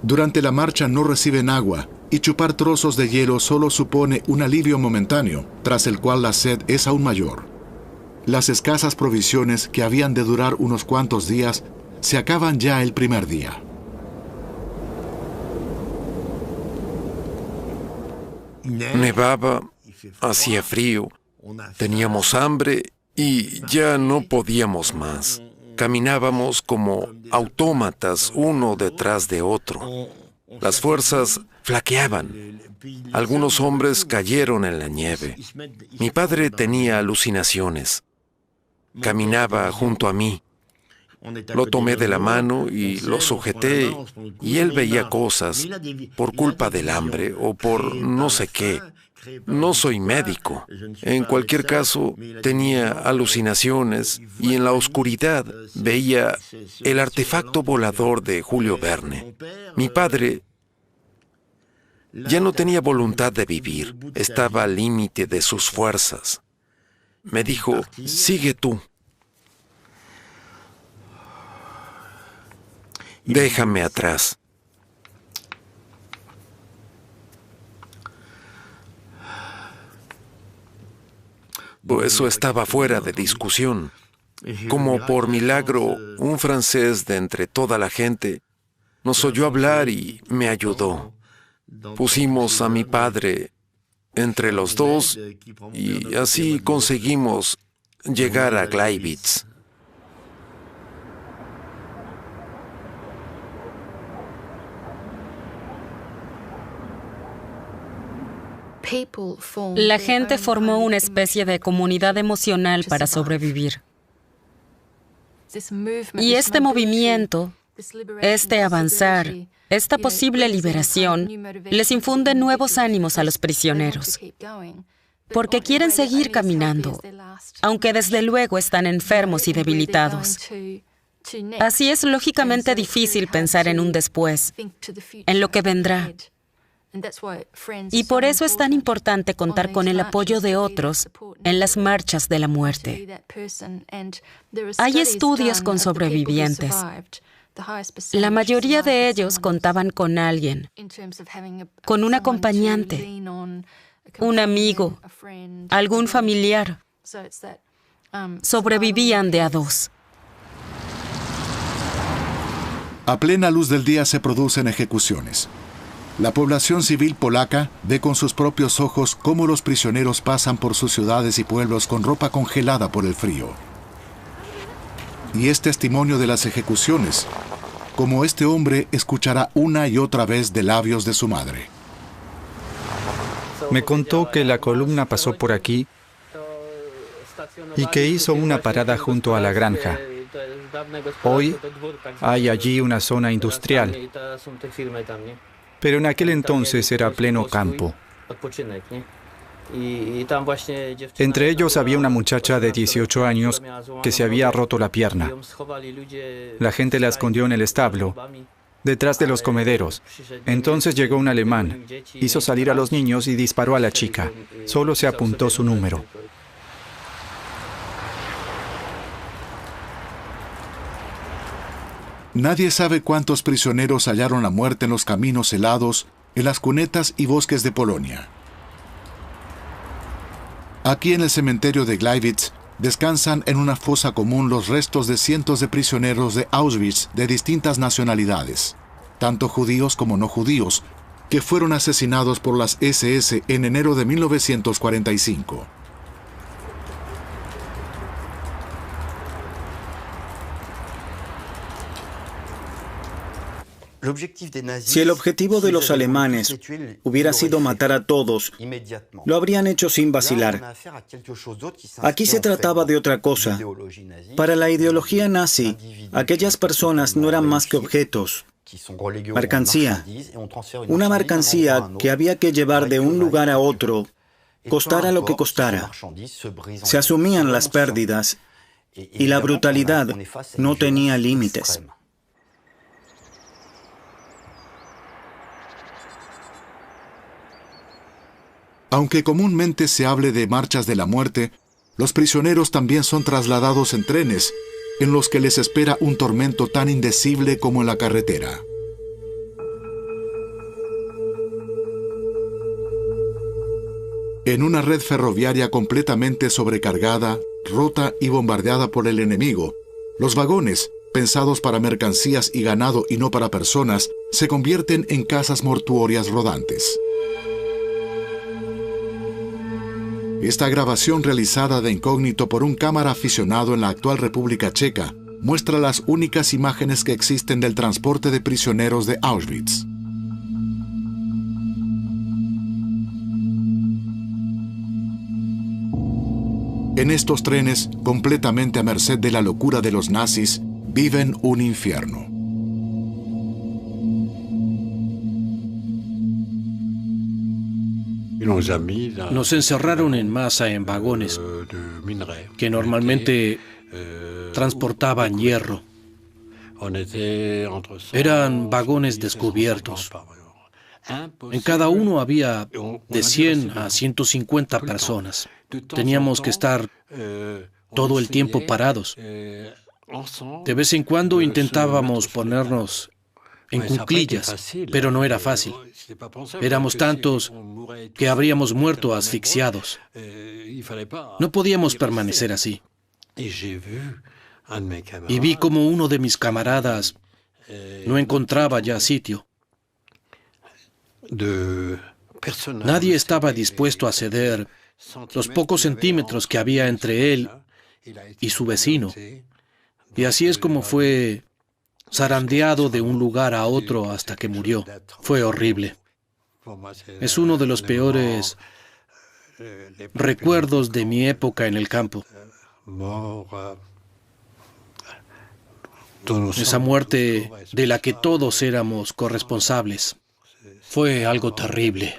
Durante la marcha no reciben agua y chupar trozos de hielo solo supone un alivio momentáneo, tras el cual la sed es aún mayor. Las escasas provisiones que habían de durar unos cuantos días se acaban ya el primer día. Nevaba, hacía frío, teníamos hambre y ya no podíamos más. Caminábamos como autómatas uno detrás de otro. Las fuerzas flaqueaban. Algunos hombres cayeron en la nieve. Mi padre tenía alucinaciones. Caminaba junto a mí. Lo tomé de la mano y lo sujeté, y él veía cosas por culpa del hambre o por no sé qué. No soy médico. En cualquier caso, tenía alucinaciones y en la oscuridad veía el artefacto volador de Julio Verne. Mi padre ya no tenía voluntad de vivir, estaba al límite de sus fuerzas. Me dijo, sigue tú. Déjame atrás. Pues eso estaba fuera de discusión. Como por milagro, un francés de entre toda la gente nos oyó hablar y me ayudó. Pusimos a mi padre entre los dos y así conseguimos llegar a Gleiwitz. La gente formó una especie de comunidad emocional para sobrevivir. Y este movimiento, este avanzar, esta posible liberación, les infunde nuevos ánimos a los prisioneros, porque quieren seguir caminando, aunque desde luego están enfermos y debilitados. Así es lógicamente difícil pensar en un después, en lo que vendrá. Y por eso es tan importante contar con el apoyo de otros en las marchas de la muerte. Hay estudios con sobrevivientes. La mayoría de ellos contaban con alguien, con un acompañante, un amigo, algún familiar. Sobrevivían de a dos. A plena luz del día se producen ejecuciones. La población civil polaca ve con sus propios ojos cómo los prisioneros pasan por sus ciudades y pueblos con ropa congelada por el frío. Y es testimonio de las ejecuciones, como este hombre escuchará una y otra vez de labios de su madre. Me contó que la columna pasó por aquí y que hizo una parada junto a la granja. Hoy hay allí una zona industrial, pero en aquel entonces era pleno campo. Entre ellos había una muchacha de 18 años que se había roto la pierna. La gente la escondió en el establo, detrás de los comederos. Entonces llegó un alemán, hizo salir a los niños y disparó a la chica. Solo se apuntó su número. Nadie sabe cuántos prisioneros hallaron la muerte en los caminos helados, en las cunetas y bosques de Polonia. Aquí en el cementerio de Gleiwitz descansan en una fosa común los restos de cientos de prisioneros de Auschwitz de distintas nacionalidades, tanto judíos como no judíos, que fueron asesinados por las SS en enero de 1945. Si el objetivo de los alemanes hubiera sido matar a todos, lo habrían hecho sin vacilar. Aquí se trataba de otra cosa. Para la ideología nazi, aquellas personas no eran más que objetos, mercancía. Una mercancía que había que llevar de un lugar a otro, costara lo que costara. Se asumían las pérdidas y la brutalidad no tenía límites. Aunque comúnmente se hable de marchas de la muerte, los prisioneros también son trasladados en trenes, en los que les espera un tormento tan indecible como en la carretera. En una red ferroviaria completamente sobrecargada, rota y bombardeada por el enemigo, los vagones, pensados para mercancías y ganado y no para personas, se convierten en casas mortuorias rodantes. Esta grabación realizada de incógnito por un cámara aficionado en la actual República Checa muestra las únicas imágenes que existen del transporte de prisioneros de Auschwitz. En estos trenes, completamente a merced de la locura de los nazis, viven un infierno. Nos encerraron en masa en vagones que normalmente transportaban hierro. Eran vagones descubiertos. En cada uno había de 100 a 150 personas. Teníamos que estar todo el tiempo parados. De vez en cuando intentábamos ponernos en cuclillas, pero no era fácil. Éramos tantos que habríamos muerto asfixiados. No podíamos permanecer así. Y vi como uno de mis camaradas no encontraba ya sitio. Nadie estaba dispuesto a ceder los pocos centímetros que había entre él y su vecino. Y así es como fue zarandeado de un lugar a otro hasta que murió. Fue horrible. Es uno de los peores recuerdos de mi época en el campo. Esa muerte de la que todos éramos corresponsables. Fue algo terrible.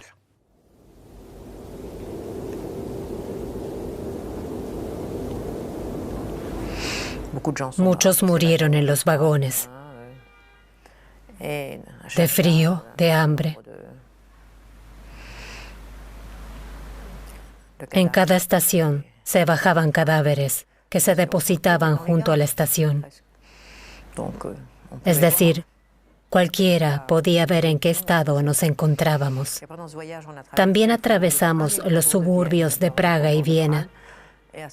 Muchos murieron en los vagones, de frío, de hambre. En cada estación se bajaban cadáveres que se depositaban junto a la estación. Es decir, cualquiera podía ver en qué estado nos encontrábamos. También atravesamos los suburbios de Praga y Viena.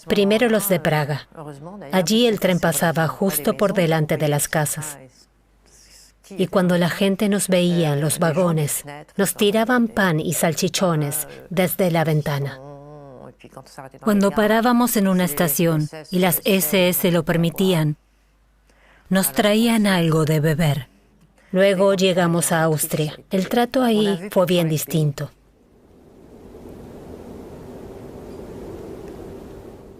Primero los de Praga. Allí el tren pasaba justo por delante de las casas. Y cuando la gente nos veía en los vagones, nos tiraban pan y salchichones desde la ventana. Cuando parábamos en una estación y las SS lo permitían, nos traían algo de beber. Luego llegamos a Austria. El trato ahí fue bien distinto.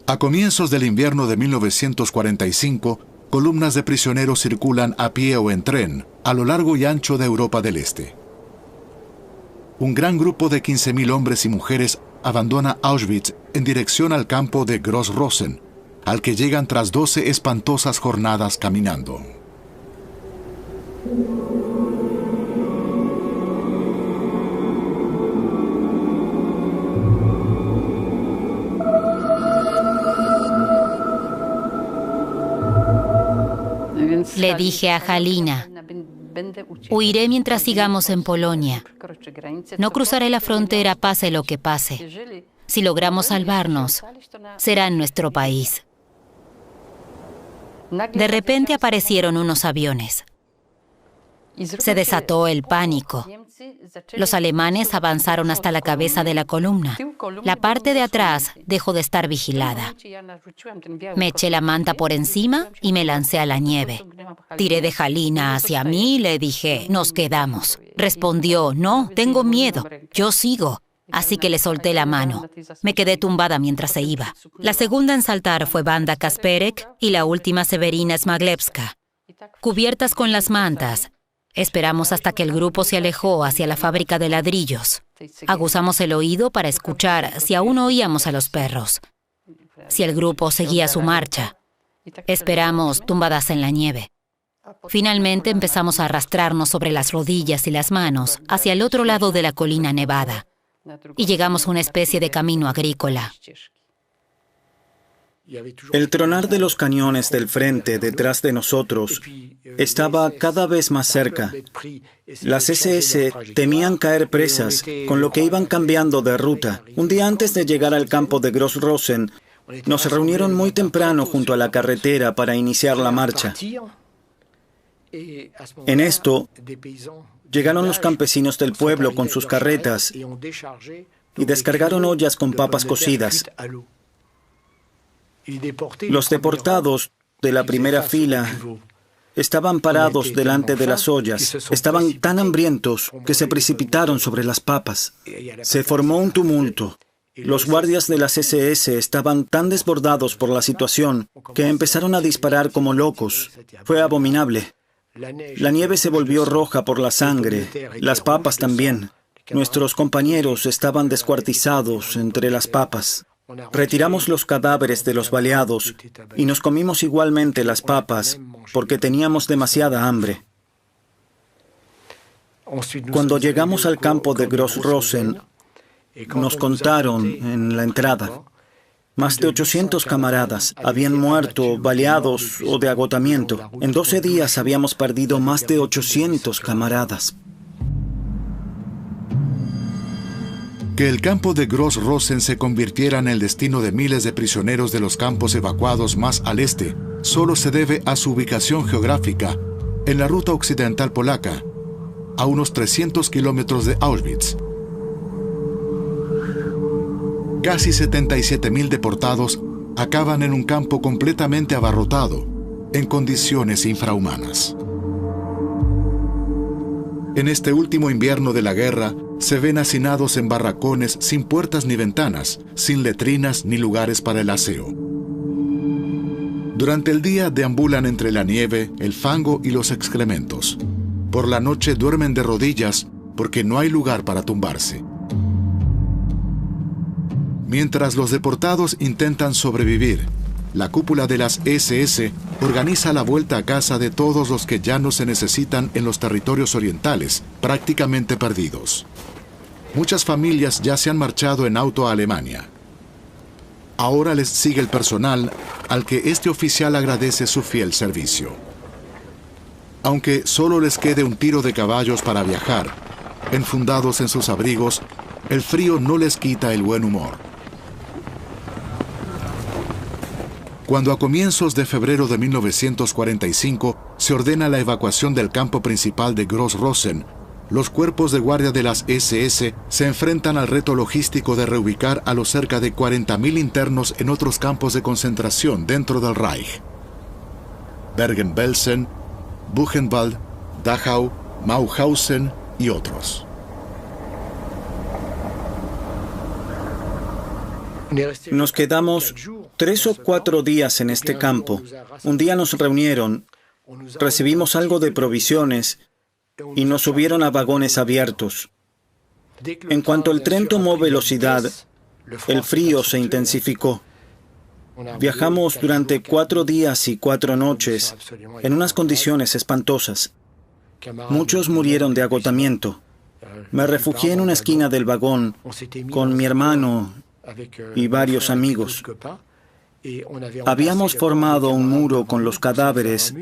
A comienzos del invierno de 1945, columnas de prisioneros circulan a pie o en tren a lo largo y ancho de Europa del Este. Un gran grupo de 15.000 hombres y mujeres abandona Auschwitz en dirección al campo de Gross-Rosen, al que llegan tras 12 espantosas jornadas caminando. Le dije a Halina, huiré mientras sigamos en Polonia. No cruzaré la frontera pase lo que pase. Si logramos salvarnos, será en nuestro país. De repente aparecieron unos aviones. Se desató el pánico. Los alemanes avanzaron hasta la cabeza de la columna. La parte de atrás dejó de estar vigilada. Me eché la manta por encima y me lancé a la nieve. Tiré de Halina hacia mí y le dije, nos quedamos. Respondió, no, tengo miedo, yo sigo. Así que le solté la mano. Me quedé tumbada mientras se iba. La segunda en saltar fue Wanda Kasperek y la última Severina Smaglewska. Cubiertas con las mantas, esperamos hasta que el grupo se alejó hacia la fábrica de ladrillos. Aguzamos el oído para escuchar si aún oíamos a los perros. Si el grupo seguía su marcha. Esperamos tumbadas en la nieve. Finalmente empezamos a arrastrarnos sobre las rodillas y las manos hacia el otro lado de la colina nevada. y llegamos a una especie de camino agrícola. El tronar de los cañones del frente detrás de nosotros estaba cada vez más cerca. Las SS temían caer presas, con lo que iban cambiando de ruta. Un día antes de llegar al campo de Gross-Rosen, nos reunieron muy temprano junto a la carretera para iniciar la marcha. En esto, llegaron los campesinos del pueblo con sus carretas y descargaron ollas con papas cocidas. Los deportados de la primera fila estaban parados delante de las ollas. Estaban tan hambrientos que se precipitaron sobre las papas. Se formó un tumulto. Los guardias de las SS estaban tan desbordados por la situación que empezaron a disparar como locos. Fue abominable. La nieve se volvió roja por la sangre, las papas también. Nuestros compañeros estaban descuartizados entre las papas. Retiramos los cadáveres de los baleados y nos comimos igualmente las papas porque teníamos demasiada hambre. Cuando llegamos al campo de Gross-Rosen, nos contaron en la entrada. Más de 800 camaradas habían muerto, baleados o de agotamiento. En 12 días habíamos perdido más de 800 camaradas. Que el campo de Gross-Rosen se convirtiera en el destino de miles de prisioneros de los campos evacuados más al este solo se debe a su ubicación geográfica en la ruta occidental polaca, a unos 300 kilómetros de Auschwitz. Casi 77.000 deportados acaban en un campo completamente abarrotado, en condiciones infrahumanas. En este último invierno de la guerra, se ven hacinados en barracones sin puertas ni ventanas, sin letrinas ni lugares para el aseo. Durante el día deambulan entre la nieve, el fango y los excrementos. Por la noche duermen de rodillas porque no hay lugar para tumbarse. Mientras los deportados intentan sobrevivir, la cúpula de las SS organiza la vuelta a casa de todos los que ya no se necesitan en los territorios orientales, prácticamente perdidos. Muchas familias ya se han marchado en auto a Alemania. Ahora les sigue el personal, al que este oficial agradece su fiel servicio. Aunque solo les quede un tiro de caballos para viajar, enfundados en sus abrigos, el frío no les quita el buen humor. Cuando a comienzos de febrero de 1945 se ordena la evacuación del campo principal de Gross-Rosen, los cuerpos de guardia de las SS se enfrentan al reto logístico de reubicar a los cerca de 40.000 internos en otros campos de concentración dentro del Reich. Bergen-Belsen, Buchenwald, Dachau, Mauthausen y otros. Nos quedamos 3 o 4 días en este campo. Un día nos reunieron, recibimos algo de provisiones y nos subieron a vagones abiertos. En cuanto el tren tomó velocidad, el frío se intensificó. Viajamos durante 4 días y 4 noches en unas condiciones espantosas. Muchos murieron de agotamiento. Me refugié en una esquina del vagón con mi hermano y varios amigos. Habíamos formado un muro con los cadáveres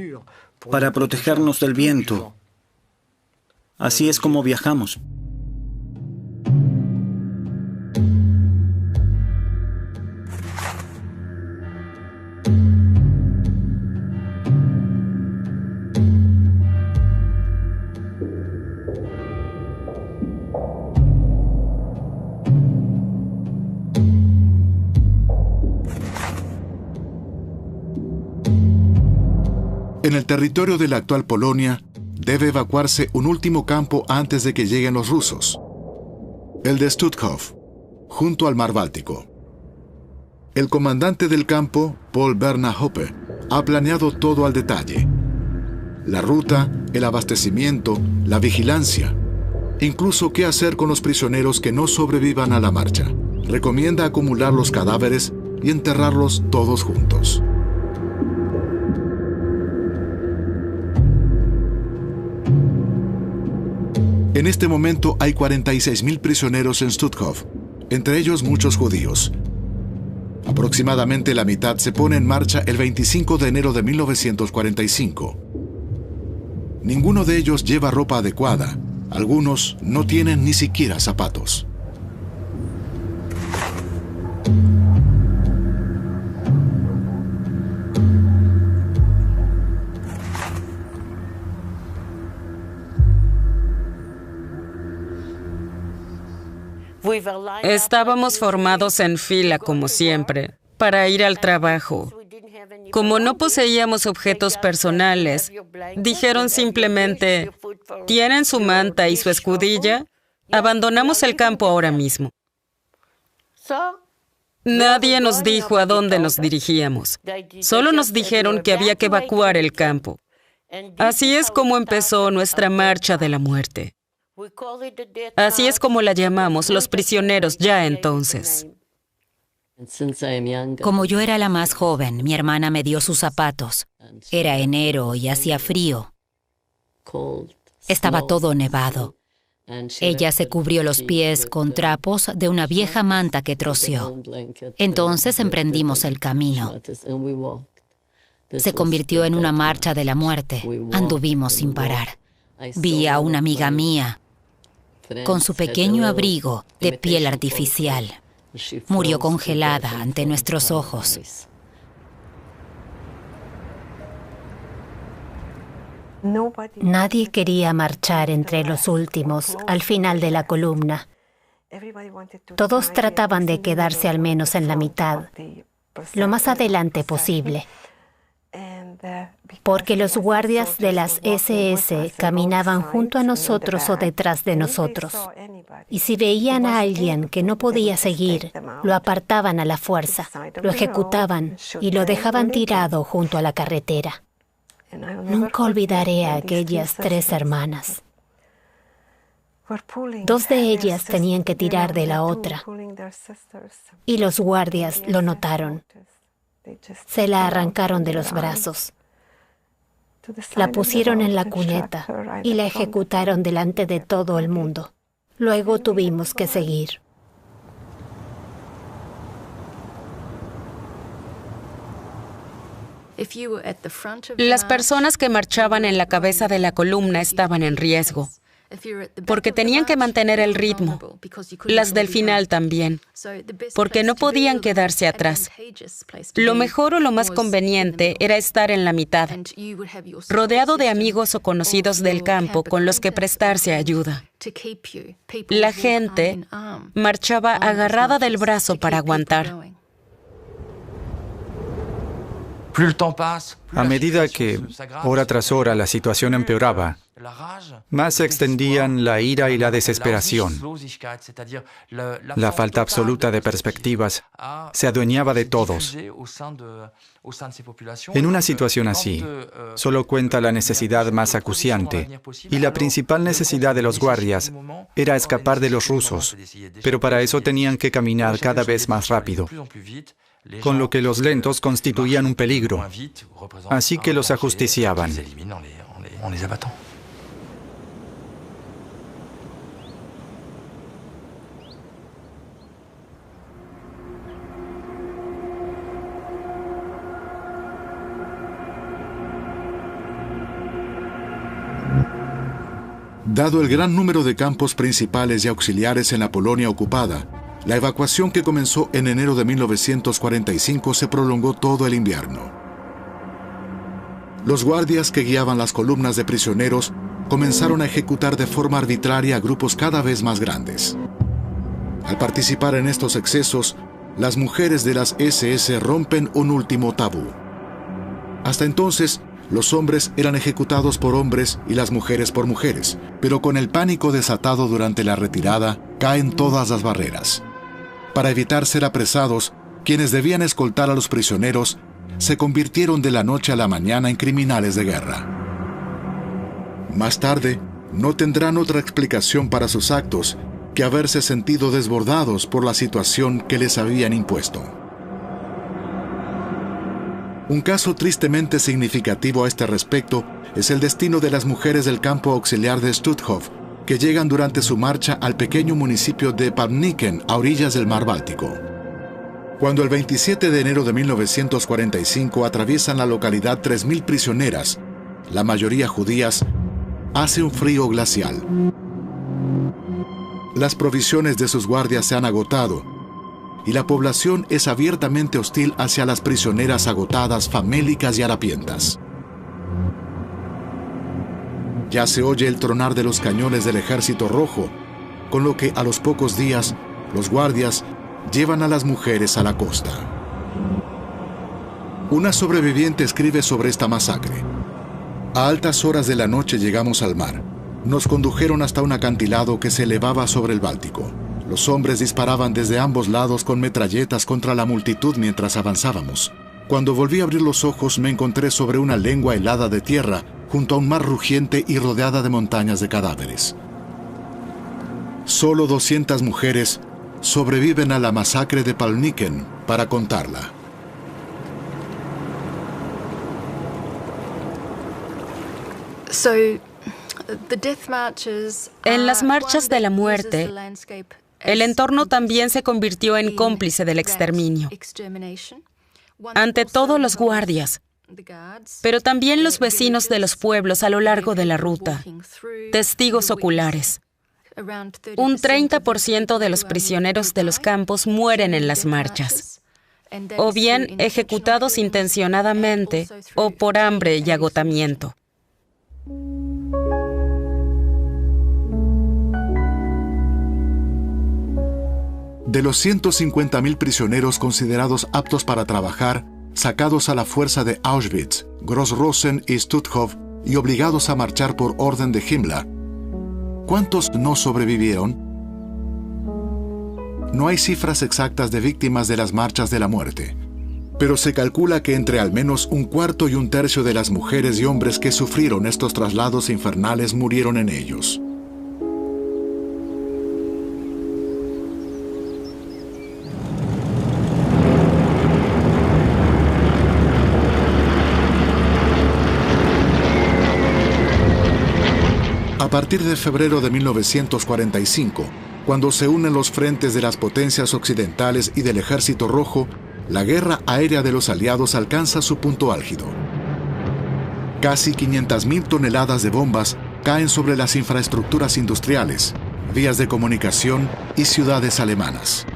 para protegernos del viento. Así es como viajamos. En el territorio de la actual Polonia, debe evacuarse un último campo antes de que lleguen los rusos. El de Stutthof, junto al mar Báltico. El comandante del campo, Paul Bernhard Hoppe, ha planeado todo al detalle. La ruta, el abastecimiento, la vigilancia. Incluso qué hacer con los prisioneros que no sobrevivan a la marcha. Recomienda acumular los cadáveres y enterrarlos todos juntos. En este momento hay 46.000 prisioneros en Stutthof, entre ellos muchos judíos. Aproximadamente la mitad se pone en marcha el 25 de enero de 1945. Ninguno de ellos lleva ropa adecuada. Algunos no tienen ni siquiera zapatos. Estábamos formados en fila, como siempre, para ir al trabajo. Como no poseíamos objetos personales, dijeron simplemente, ¿tienen su manta y su escudilla? Abandonamos el campo ahora mismo. Nadie nos dijo a dónde nos dirigíamos. Solo nos dijeron que había que evacuar el campo. Así es como empezó nuestra marcha de la muerte. Así es como la llamamos, los prisioneros ya entonces. Como yo era la más joven, mi hermana me dio sus zapatos. Era enero y hacía frío. Estaba todo nevado. Ella se cubrió los pies con trapos de una vieja manta que troceó. Entonces emprendimos el camino. Se convirtió en una marcha de la muerte. Anduvimos sin parar. Vi a una amiga mía con su pequeño abrigo de piel artificial. Murió congelada ante nuestros ojos. Nadie quería marchar entre los últimos, al final de la columna. Todos trataban de quedarse al menos en la mitad, lo más adelante posible. Porque los guardias de las SS caminaban junto a nosotros o detrás de nosotros. Y si veían a alguien que no podía seguir, lo apartaban a la fuerza, lo ejecutaban y lo dejaban tirado junto a la carretera. Nunca olvidaré a aquellas 3 hermanas. 2 de ellas tenían que tirar de la otra, y los guardias lo notaron. Se la arrancaron de los brazos. La pusieron en la cuneta y la ejecutaron delante de todo el mundo. Luego tuvimos que seguir. Las personas que marchaban en la cabeza de la columna estaban en riesgo, porque tenían que mantener el ritmo. Las del final también, porque no podían quedarse atrás. Lo mejor o lo más conveniente era estar en la mitad, rodeado de amigos o conocidos del campo con los que prestarse ayuda. La gente marchaba agarrada del brazo para aguantar. A medida que, hora tras hora, la situación empeoraba, más se extendían la ira y la desesperación. La falta absoluta de perspectivas se adueñaba de todos. En una situación así, solo cuenta la necesidad más acuciante, y la principal necesidad de los guardias era escapar de los rusos, pero para eso tenían que caminar cada vez más rápido, con lo que los lentos constituían un peligro, así que los ajusticiaban. Dado el gran número de campos principales y auxiliares en la Polonia ocupada, la evacuación que comenzó en enero de 1945 se prolongó todo el invierno. Los guardias que guiaban las columnas de prisioneros comenzaron a ejecutar de forma arbitraria a grupos cada vez más grandes. Al participar en estos excesos, las mujeres de las SS rompen un último tabú. Hasta entonces, los hombres eran ejecutados por hombres y las mujeres por mujeres, pero con el pánico desatado durante la retirada, caen todas las barreras. Para evitar ser apresados, quienes debían escoltar a los prisioneros se convirtieron de la noche a la mañana en criminales de guerra. Más tarde, no tendrán otra explicación para sus actos que haberse sentido desbordados por la situación que les habían impuesto. Un caso tristemente significativo a este respecto es el destino de las mujeres del campo auxiliar de Stutthof, que llegan durante su marcha al pequeño municipio de Palmniken, a orillas del mar Báltico. Cuando el 27 de enero de 1945 atraviesan la localidad 3.000 prisioneras, la mayoría judías, hace un frío glacial. Las provisiones de sus guardias se han agotado y la población es abiertamente hostil hacia las prisioneras agotadas, famélicas y harapientas. Ya se oye el tronar de los cañones del Ejército Rojo, con lo que a los pocos días los guardias llevan a las mujeres a la costa. Una sobreviviente escribe sobre esta masacre. A altas horas de la noche llegamos al mar. Nos condujeron hasta un acantilado que se elevaba sobre el Báltico. Los hombres disparaban desde ambos lados con metralletas contra la multitud mientras avanzábamos. Cuando volví a abrir los ojos me encontré sobre una lengua helada de tierra, junto a un mar rugiente y rodeada de montañas de cadáveres. Solo 200 mujeres sobreviven a la masacre de Palmniken para contarla. En las marchas de la muerte, el entorno también se convirtió en cómplice del exterminio. Ante todo los guardias, pero también los vecinos de los pueblos a lo largo de la ruta, testigos oculares. Un 30% de los prisioneros de los campos mueren en las marchas, o bien ejecutados intencionadamente o por hambre y agotamiento. De los 150.000 prisioneros considerados aptos para trabajar, sacados a la fuerza de Auschwitz, Gross-Rosen y Stutthof y obligados a marchar por orden de Himmler, ¿cuántos no sobrevivieron? No hay cifras exactas de víctimas de las marchas de la muerte, pero se calcula que entre al menos un cuarto y un tercio de las mujeres y hombres que sufrieron estos traslados infernales murieron en ellos. A partir de febrero de 1945, cuando se unen los frentes de las potencias occidentales y del Ejército Rojo, la guerra aérea de los aliados alcanza su punto álgido. Casi 500.000 toneladas de bombas caen sobre las infraestructuras industriales, vías de comunicación y ciudades alemanas.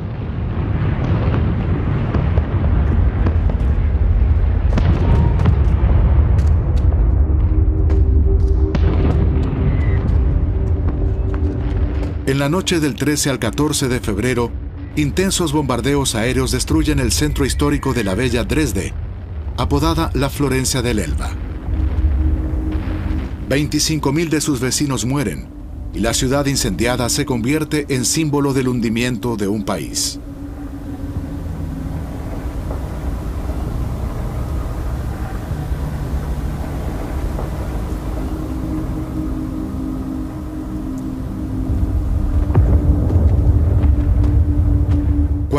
En la noche del 13 al 14 de febrero, intensos bombardeos aéreos destruyen el centro histórico de la bella Dresde, apodada la Florencia del Elba. 25.000 de sus vecinos mueren, y la ciudad incendiada se convierte en símbolo del hundimiento de un país.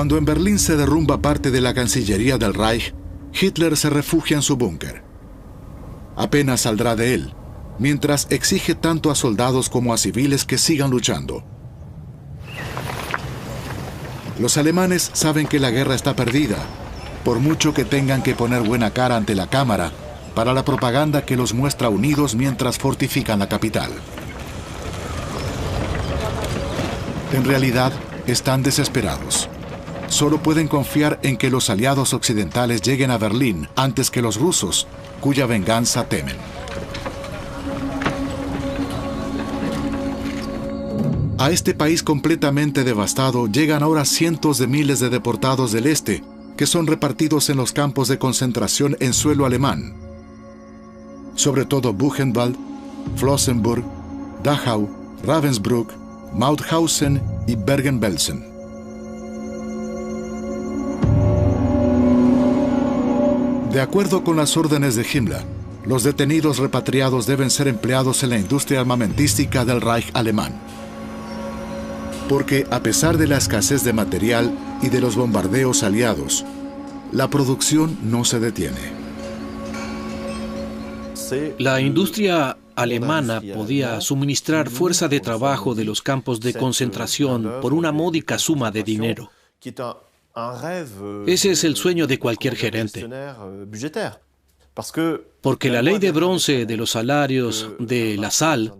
Cuando en Berlín se derrumba parte de la Cancillería del Reich, Hitler se refugia en su búnker. Apenas saldrá de él, mientras exige tanto a soldados como a civiles que sigan luchando. Los alemanes saben que la guerra está perdida, por mucho que tengan que poner buena cara ante la cámara para la propaganda que los muestra unidos mientras fortifican la capital. En realidad, están desesperados. Solo pueden confiar en que los aliados occidentales lleguen a Berlín antes que los rusos, cuya venganza temen. A este país completamente devastado llegan ahora cientos de miles de deportados del este, que son repartidos en los campos de concentración en suelo alemán. Sobre todo Buchenwald, Flossenbürg, Dachau, Ravensbrück, Mauthausen y Bergen-Belsen. De acuerdo con las órdenes de Himmler, los detenidos repatriados deben ser empleados en la industria armamentística del Reich alemán. Porque a pesar de la escasez de material y de los bombardeos aliados, la producción no se detiene. La industria alemana podía suministrar fuerza de trabajo de los campos de concentración por una módica suma de dinero. Ese es el sueño de cualquier gerente. Porque la ley de bronce de los salarios de Lassalle,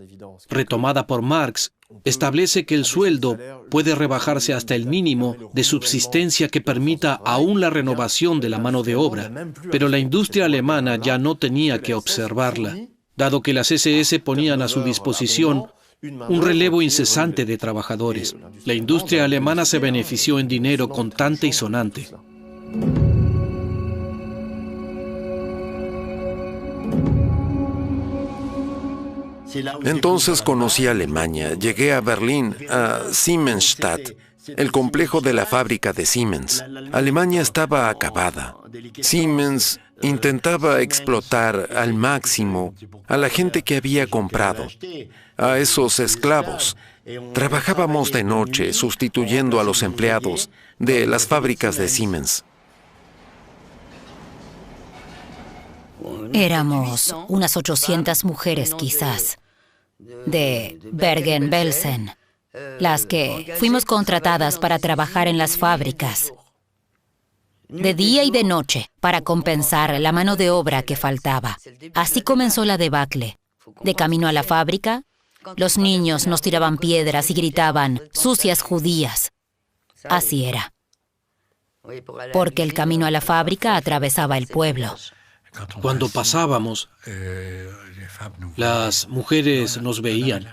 retomada por Marx, establece que el sueldo puede rebajarse hasta el mínimo de subsistencia que permita aún la renovación de la mano de obra, pero la industria alemana ya no tenía que observarla, dado que las SS ponían a su disposición un relevo incesante de trabajadores. La industria alemana se benefició en dinero contante y sonante. Entonces conocí Alemania, llegué a Berlín, a Siemensstadt, el complejo de la fábrica de Siemens. Alemania estaba acabada. Siemens intentaba explotar al máximo a la gente que había comprado, a esos esclavos. Trabajábamos de noche sustituyendo a los empleados de las fábricas de Siemens. Éramos unas 800 mujeres quizás, de Bergen-Belsen, las que fuimos contratadas para trabajar en las fábricas, de día y de noche, para compensar la mano de obra que faltaba. Así comenzó la debacle. De camino a la fábrica, los niños nos tiraban piedras y gritaban, «sucias judías». Así era. Porque el camino a la fábrica atravesaba el pueblo. Cuando pasábamos, las mujeres nos veían,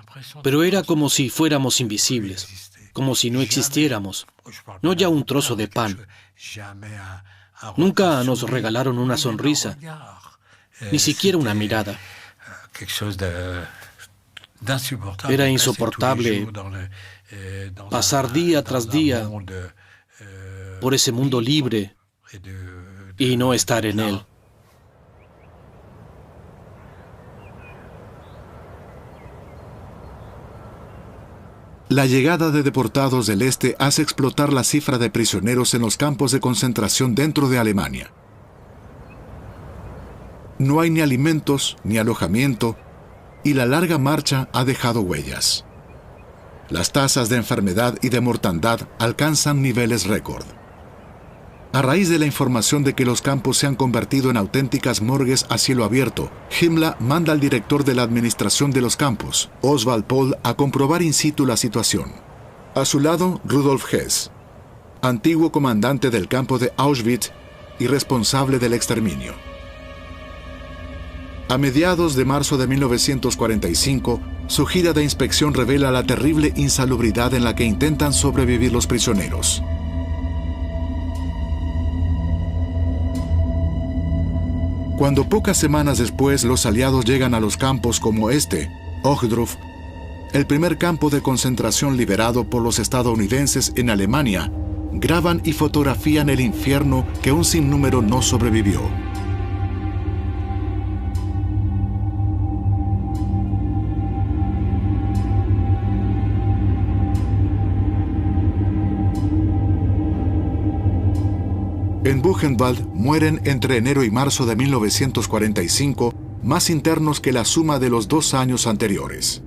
pero era como si fuéramos invisibles, como si no existiéramos, no ya un trozo de pan. Nunca nos regalaron una sonrisa, ni siquiera una mirada. Era insoportable pasar día tras día por ese mundo libre y no estar en él. La llegada de deportados del este hace explotar la cifra de prisioneros en los campos de concentración dentro de Alemania. No hay ni alimentos ni alojamiento y la larga marcha ha dejado huellas. Las tasas de enfermedad y de mortandad alcanzan niveles récord. A raíz de la información de que los campos se han convertido en auténticas morgues a cielo abierto, Himmler manda al director de la administración de los campos, Oswald Pohl, a comprobar in situ la situación. A su lado, Rudolf Hess, antiguo comandante del campo de Auschwitz y responsable del exterminio. A mediados de marzo de 1945, su gira de inspección revela la terrible insalubridad en la que intentan sobrevivir los prisioneros. Cuando pocas semanas después los aliados llegan a los campos como este, Ochdorf, el primer campo de concentración liberado por los estadounidenses en Alemania, graban y fotografían el infierno que un sinnúmero no sobrevivió. En Buchenwald mueren entre enero y marzo de 1945 más internos que la suma de los 2 años anteriores.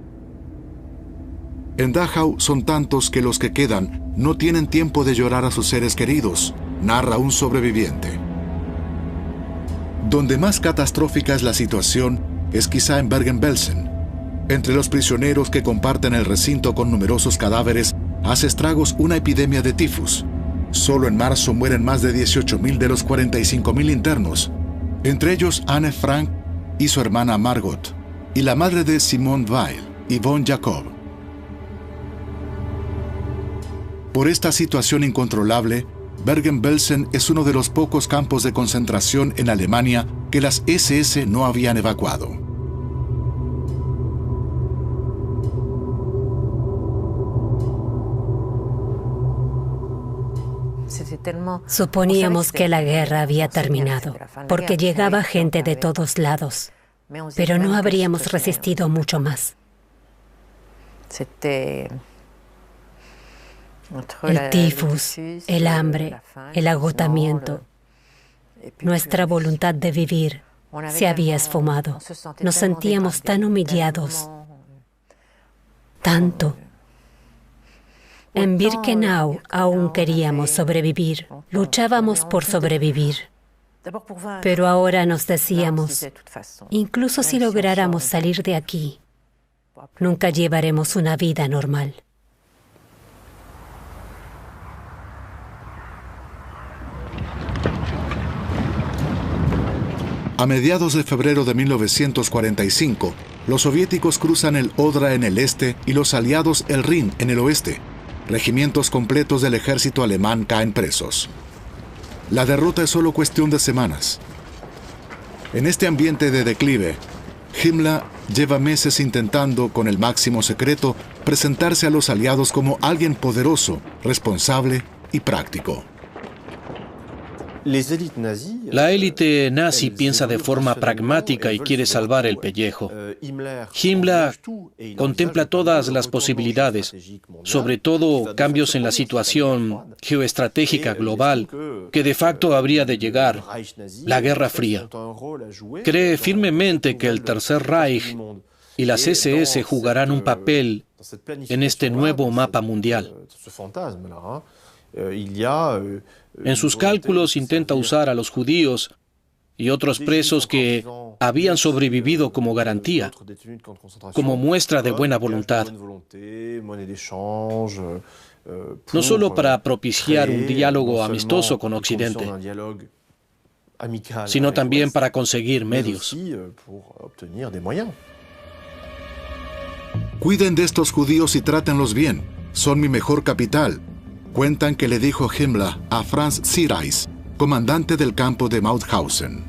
En Dachau son tantos que los que quedan no tienen tiempo de llorar a sus seres queridos, narra un sobreviviente. Donde más catastrófica es la situación es quizá en Bergen-Belsen. Entre los prisioneros que comparten el recinto con numerosos cadáveres hace estragos una epidemia de tifus. Solo en marzo mueren más de 18.000 de los 45.000 internos, entre ellos Anne Frank y su hermana Margot, y la madre de Simone Weil, Yvonne Jacob. Por esta situación incontrolable, Bergen-Belsen es uno de los pocos campos de concentración en Alemania que las SS no habían evacuado. Suponíamos que la guerra había terminado, porque llegaba gente de todos lados, pero no habríamos resistido mucho más. El tifus, el hambre, el agotamiento, nuestra voluntad de vivir, se había esfumado. Nos sentíamos tan humillados. Tanto. En Birkenau aún queríamos sobrevivir. Luchábamos por sobrevivir. Pero ahora nos decíamos, incluso si lográramos salir de aquí, nunca llevaremos una vida normal. A mediados de febrero de 1945, los soviéticos cruzan el Odra en el este y los aliados el Rin en el oeste. Regimientos completos del ejército alemán caen presos. La derrota es solo cuestión de semanas. En este ambiente de declive, Himmler lleva meses intentando, con el máximo secreto, presentarse a los aliados como alguien poderoso, responsable y práctico. La élite nazi piensa de forma pragmática y quiere salvar el pellejo. Himmler contempla todas las posibilidades, sobre todo cambios en la situación geoestratégica global que de facto habría de llegar, la Guerra Fría. Cree firmemente que el Tercer Reich y las SS jugarán un papel en este nuevo mapa mundial. En sus cálculos intenta usar a los judíos y otros presos que habían sobrevivido como garantía, como muestra de buena voluntad. No solo para propiciar un diálogo amistoso con Occidente, sino también para conseguir medios. Cuiden de estos judíos y trátenlos bien. Son mi mejor capital. Cuentan que le dijo Himmler a Franz Ziereis, comandante del campo de Mauthausen.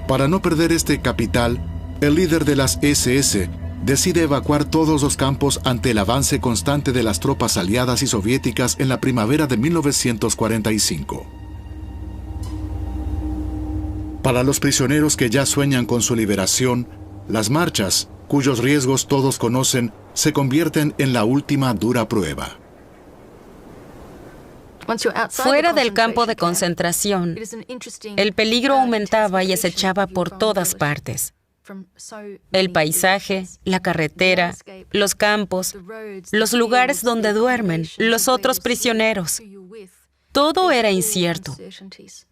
Para no perder este capital, el líder de las SS decide evacuar todos los campos ante el avance constante de las tropas aliadas y soviéticas en la primavera de 1945. Para los prisioneros que ya sueñan con su liberación, las marchas, cuyos riesgos todos conocen, se convierten en la última dura prueba. Fuera del campo de concentración, el peligro aumentaba y acechaba por todas partes. El paisaje, la carretera, los campos, los lugares donde duermen, los otros prisioneros. Todo era incierto.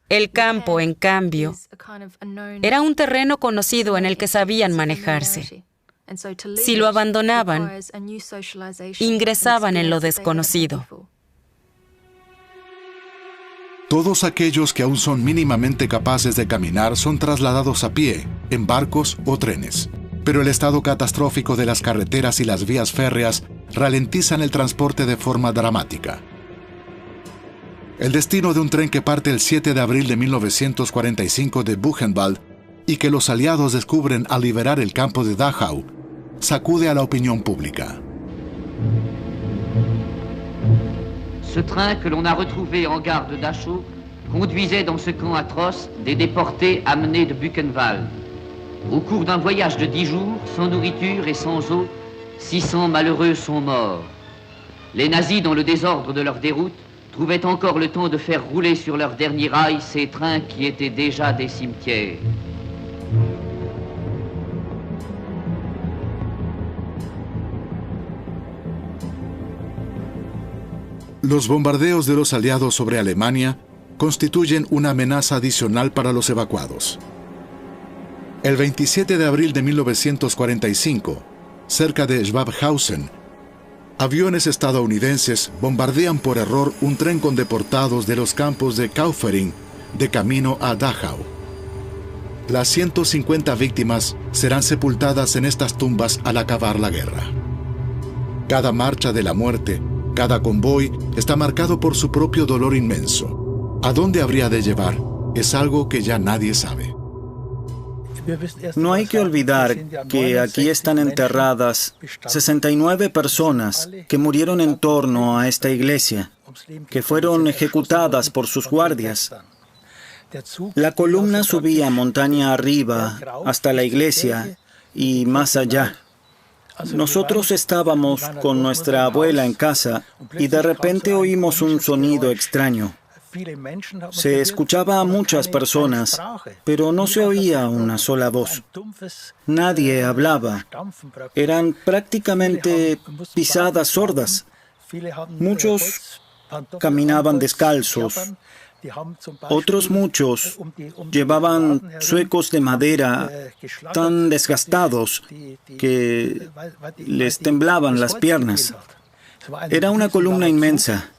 El campo, en cambio, era un terreno conocido en el que sabían manejarse. Si lo abandonaban, ingresaban en lo desconocido. Todos aquellos que aún son mínimamente capaces de caminar son trasladados a pie, en barcos o trenes. Pero el estado catastrófico de las carreteras y las vías férreas ralentizan el transporte de forma dramática. El destino de un tren que parte el 7 de abril de 1945 de Buchenwald y que los aliados descubren al liberar el campo de Dachau, sacude a la opinión pública. Ce train que l'on a retrouvé en gare de Dachau conduisait dans ce camp atroce des déportés amenés de Buchenwald. Au cours d'un voyage de 10 jours, sans nourriture et sans eau, 600 malheureux sont morts. Les nazis, dans le désordre de leur déroute, trouvaient encore le temps de faire rouler sur leur dernier rail ces trains qui étaient déjà des cimetières. Los bombardeos de los aliados sobre Alemania constituyen una amenaza adicional para los evacuados. El 27 de abril de 1945, cerca de Schwabhausen, aviones estadounidenses bombardean por error un tren con deportados de los campos de Kaufering de camino a Dachau. Las 150 víctimas serán sepultadas en estas tumbas al acabar la guerra. Cada marcha de la muerte, cada convoy está marcado por su propio dolor inmenso. ¿A dónde habría de llevar? Es algo que ya nadie sabe. No hay que olvidar que aquí están enterradas 69 personas que murieron en torno a esta iglesia, que fueron ejecutadas por sus guardias. La columna subía montaña arriba hasta la iglesia y más allá. Nosotros estábamos con nuestra abuela en casa y de repente oímos un sonido extraño. Se escuchaba a muchas personas, pero no se oía una sola voz. Nadie hablaba. Eran prácticamente pisadas sordas. Muchos caminaban descalzos. Otros muchos llevaban zuecos de madera tan desgastados que les temblaban las piernas. Era una columna inmensa.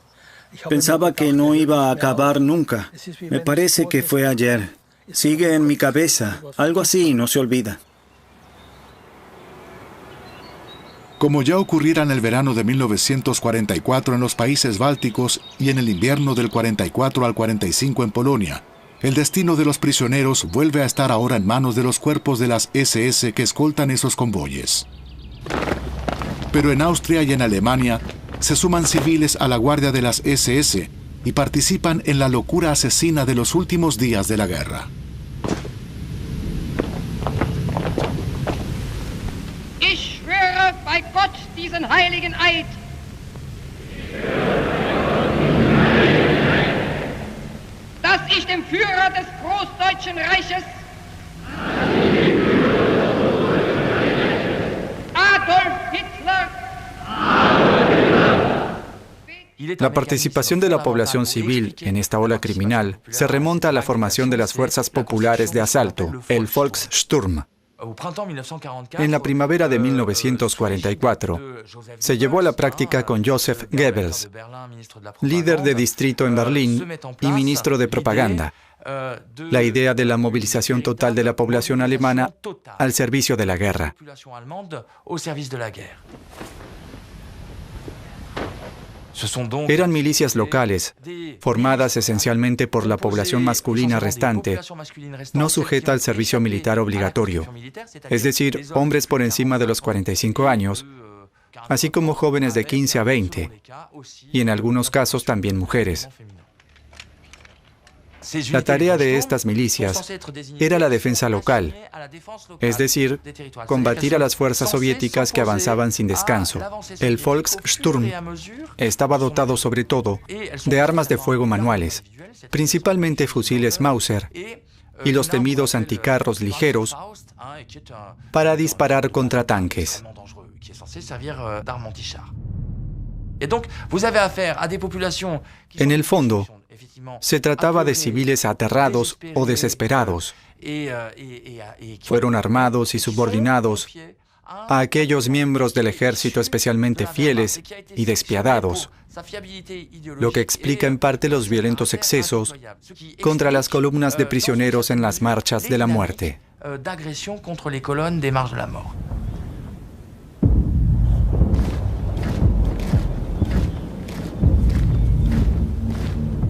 Pensaba que no iba a acabar nunca. Me parece que fue ayer. Sigue en mi cabeza. Algo así no se olvida. Como ya ocurriera en el verano de 1944 en los países bálticos y en el invierno del 44 al 45 en Polonia, el destino de los prisioneros vuelve a estar ahora en manos de los cuerpos de las SS que escoltan esos convoyes. Pero en Austria y en Alemania se suman civiles a la guardia de las SS y participan en la locura asesina de los últimos días de la guerra. Ich schwöre bei Gott diesen heiligen Eid. Dass ich dem Führer des Großdeutschen Reiches Adolf Hitler La participación de la población civil en esta ola criminal se remonta a la formación de las fuerzas populares de asalto, el Volkssturm. En la primavera de 1944, se llevó a la práctica con Joseph Goebbels, líder de distrito en Berlín y ministro de propaganda, la idea de la movilización total de la población alemana al servicio de la guerra. Eran milicias locales, formadas esencialmente por la población masculina restante, no sujeta al servicio militar obligatorio, es decir, hombres por encima de los 45 años, así como jóvenes de 15 a 20, y en algunos casos también mujeres. La tarea de estas milicias era la defensa local, es decir, combatir a las fuerzas soviéticas que avanzaban sin descanso. El Volkssturm estaba dotado sobre todo de armas de fuego manuales, principalmente fusiles Mauser y los temidos anticarros ligeros para disparar contra tanques. En el fondo, se trataba de civiles aterrados o desesperados. Fueron armados y subordinados a aquellos miembros del ejército especialmente fieles y despiadados, lo que explica en parte los violentos excesos contra las columnas de prisioneros en las marchas de la muerte.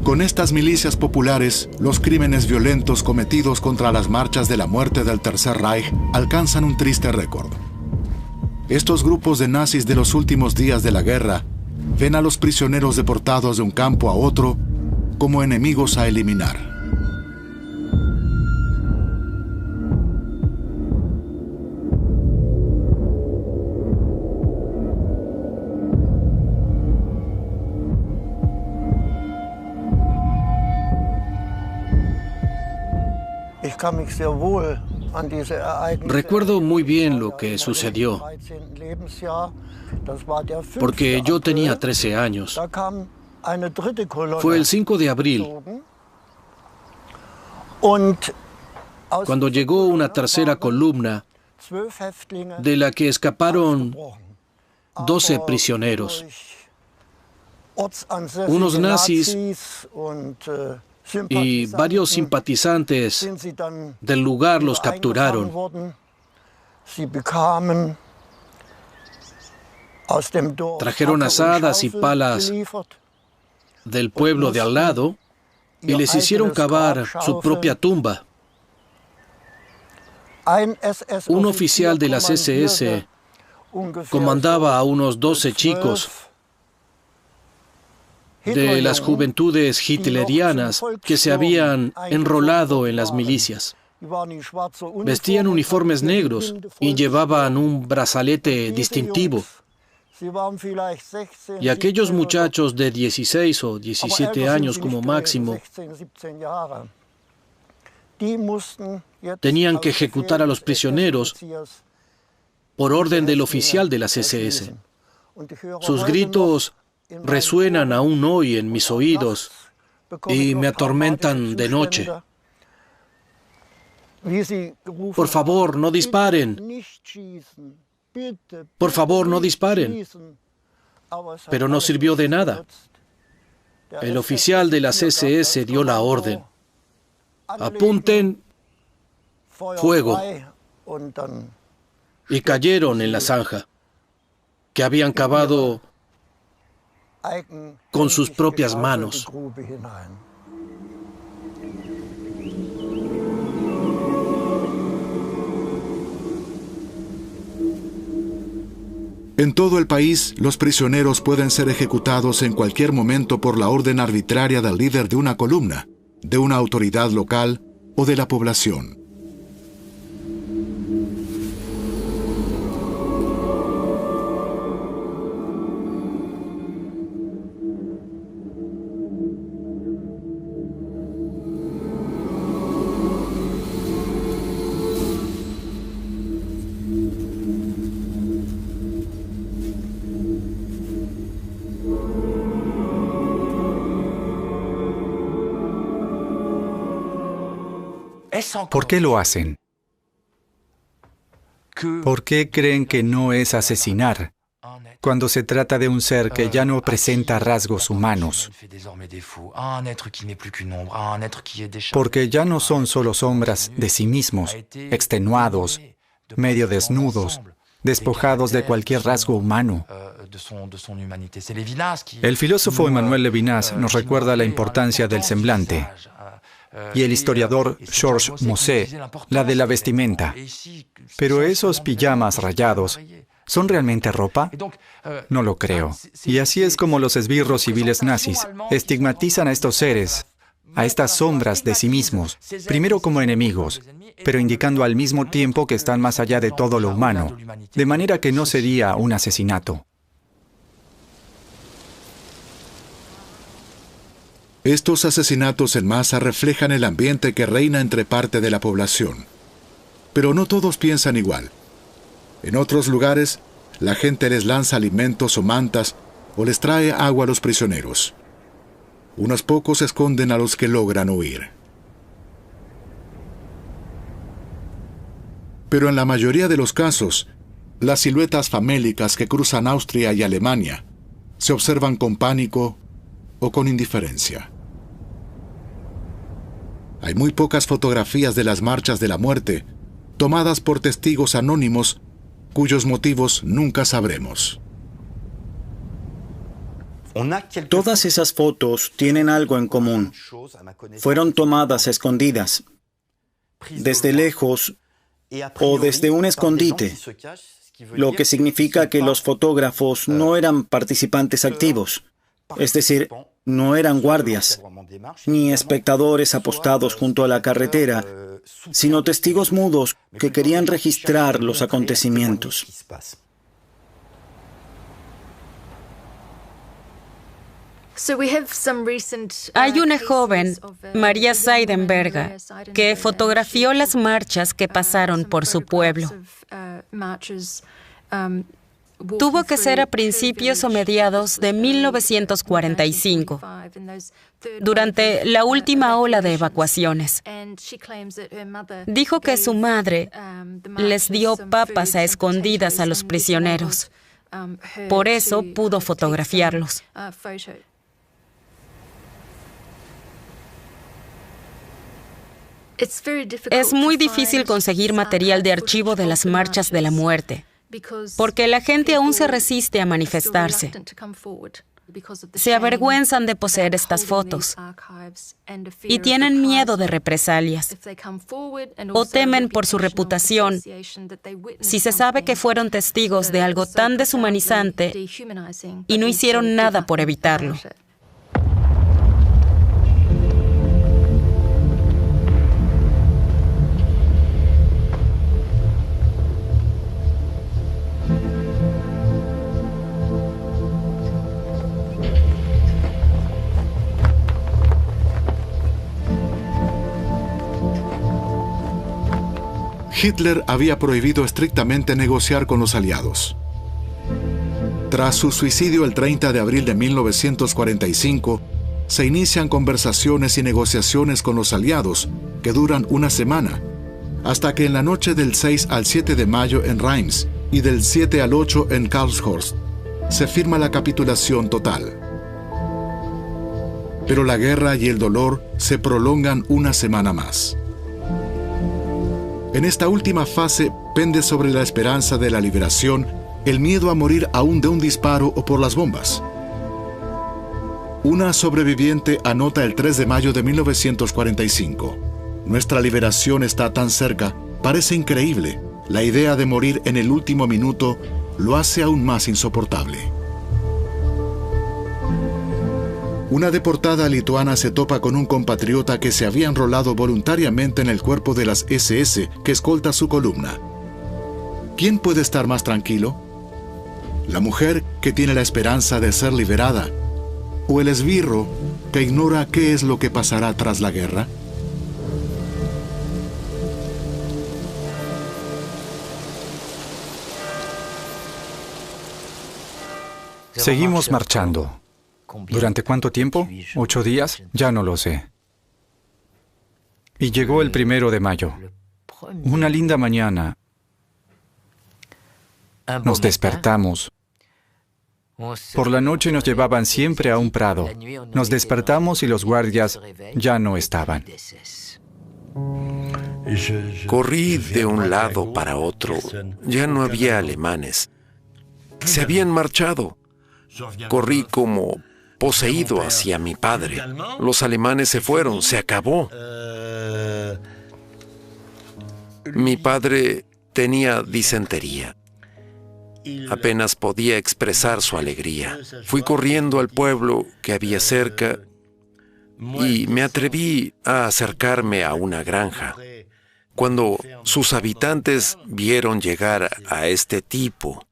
Con estas milicias populares, los crímenes violentos cometidos contra las marchas de la muerte del Tercer Reich alcanzan un triste récord. Estos grupos de nazis de los últimos días de la guerra ven a los prisioneros deportados de un campo a otro como enemigos a eliminar. Recuerdo muy bien lo que sucedió, porque yo tenía 13 años. Fue el 5 de abril, cuando llegó una tercera columna de la que escaparon 12 prisioneros. Unos nazis y varios simpatizantes del lugar los capturaron. Trajeron asadas y palas del pueblo de al lado y les hicieron cavar su propia tumba. Un oficial de las SS comandaba a unos 12 chicos de las juventudes hitlerianas que se habían enrolado en las milicias. Vestían uniformes negros y llevaban un brazalete distintivo. Y aquellos muchachos de 16 o 17 años como máximo tenían que ejecutar a los prisioneros por orden del oficial de las SS. Sus gritos resuenan aún hoy en mis oídos y me atormentan de noche. Por favor, no disparen. Por favor, no disparen. Pero no sirvió de nada. El oficial de las SS dio la orden. Apunten fuego. Y cayeron en la zanja que habían cavado con sus propias manos. En todo el país, los prisioneros pueden ser ejecutados en cualquier momento por la orden arbitraria del líder de una columna, de una autoridad local o de la población. ¿Por qué lo hacen? ¿Por qué creen que no es asesinar cuando se trata de un ser que ya no presenta rasgos humanos? Porque ya no son solo sombras de sí mismos, extenuados, medio desnudos, despojados de cualquier rasgo humano. El filósofo Emmanuel Levinas nos recuerda la importancia del semblante, y el historiador Georges Mousset la de la vestimenta. Pero esos pijamas rayados, ¿son realmente ropa? No lo creo. Y así es como los esbirros civiles nazis estigmatizan a estos seres, a estas sombras de sí mismos, primero como enemigos, pero indicando al mismo tiempo que están más allá de todo lo humano, de manera que no sería un asesinato. Estos asesinatos en masa reflejan el ambiente que reina entre parte de la población. Pero no todos piensan igual. En otros lugares, la gente les lanza alimentos o mantas o les trae agua a los prisioneros. Unos pocos esconden a los que logran huir. Pero en la mayoría de los casos, las siluetas famélicas que cruzan Austria y Alemania se observan con pánico o con indiferencia. Hay muy pocas fotografías de las marchas de la muerte, tomadas por testigos anónimos, cuyos motivos nunca sabremos. Todas esas fotos tienen algo en común. Fueron tomadas a escondidas, desde lejos o desde un escondite, lo que significa que los fotógrafos no eran participantes activos, es decir, no eran guardias, ni espectadores apostados junto a la carretera, sino testigos mudos que querían registrar los acontecimientos. Hay una joven, María Seidenberger, que fotografió las marchas que pasaron por su pueblo. Tuvo que ser a principios o mediados de 1945, durante la última ola de evacuaciones. Dijo que su madre les dio papas a escondidas a los prisioneros. Por eso pudo fotografiarlos. Es muy difícil conseguir material de archivo de las marchas de la muerte, porque la gente aún se resiste a manifestarse. Se avergüenzan de poseer estas fotos y tienen miedo de represalias o temen por su reputación si se sabe que fueron testigos de algo tan deshumanizante y no hicieron nada por evitarlo. Hitler había prohibido estrictamente negociar con los aliados. Tras su suicidio el 30 de abril de 1945, se inician conversaciones y negociaciones con los aliados que duran una semana, hasta que en la noche del 6 al 7 de mayo en Reims y del 7 al 8 en Karlshorst se firma la capitulación total. Pero la guerra y el dolor se prolongan una semana más. En esta última fase pende sobre la esperanza de la liberación el miedo a morir aún de un disparo o por las bombas. Una sobreviviente anota el 3 de mayo de 1945. Nuestra liberación está tan cerca, parece increíble. La idea de morir en el último minuto lo hace aún más insoportable. Una deportada lituana se topa con un compatriota que se había enrolado voluntariamente en el cuerpo de las SS que escolta su columna. ¿Quién puede estar más tranquilo? ¿La mujer que tiene la esperanza de ser liberada? ¿O el esbirro que ignora qué es lo que pasará tras la guerra? Seguimos marchando. ¿Durante cuánto tiempo? ¿8 días? Ya no lo sé. Y llegó el 1 de mayo. Una linda mañana. Nos despertamos. Por la noche nos llevaban siempre a un prado. Nos despertamos y los guardias ya no estaban. Corrí de un lado para otro. Ya no había alemanes. Se habían marchado. Corrí como poseído hacia mi padre. Los alemanes se fueron, se acabó. Mi padre tenía disentería. Apenas podía expresar su alegría. Fui corriendo al pueblo que había cerca y me atreví a acercarme a una granja. Cuando sus habitantes vieron llegar a este tipo,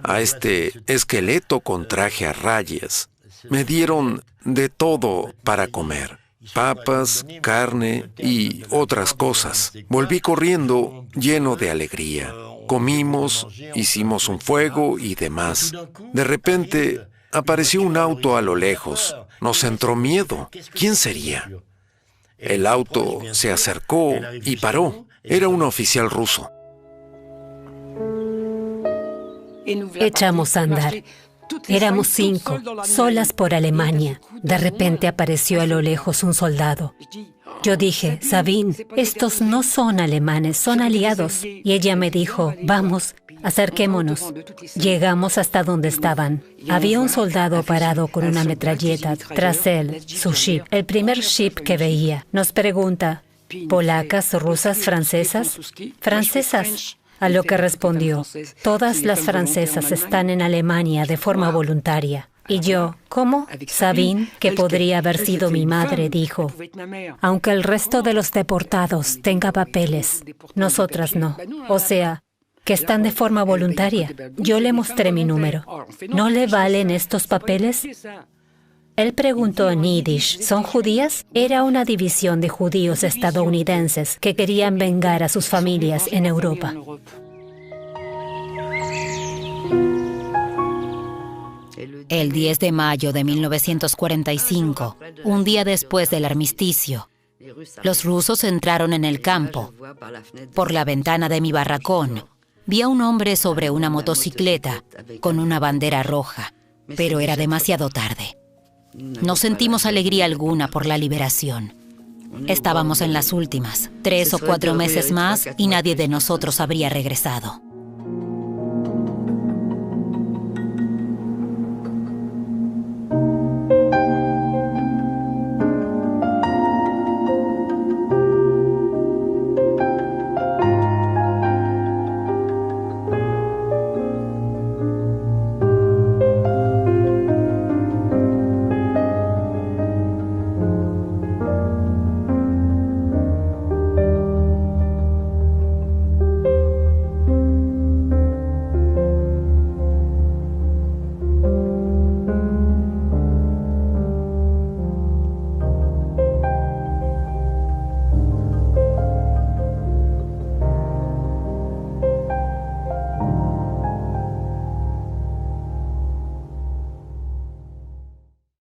a este esqueleto con traje a rayas, me dieron de todo para comer. Papas, carne y otras cosas. Volví corriendo lleno de alegría. Comimos, hicimos un fuego y demás. De repente apareció un auto a lo lejos. Nos entró miedo. ¿Quién sería? El auto se acercó y paró. Era un oficial ruso. Echamos a andar. Éramos 5, solas por Alemania. De repente apareció a lo lejos un soldado. Yo dije, Sabine, estos no son alemanes, son aliados. Y ella me dijo, vamos, acerquémonos. Llegamos hasta donde estaban. Había un soldado parado con una metralleta. Tras él, su jeep, el primer jeep que veía. Nos pregunta, ¿polacas, rusas, francesas? Francesas. A lo que respondió, todas las francesas están en Alemania de forma voluntaria. Y yo, ¿cómo? Sabine, que podría haber sido mi madre, dijo, aunque el resto de los deportados tenga papeles, nosotras no. O sea, que están de forma voluntaria. Yo le mostré mi número. ¿No le valen estos papeles? Él preguntó en yiddish, ¿son judías? Era una división de judíos estadounidenses que querían vengar a sus familias en Europa. El 10 de mayo de 1945, un día después del armisticio, los rusos entraron en el campo. Por la ventana de mi barracón, vi a un hombre sobre una motocicleta con una bandera roja, pero era demasiado tarde. No sentimos alegría alguna por la liberación. Estábamos en las últimas, 3 o 4 meses más y nadie de nosotros habría regresado.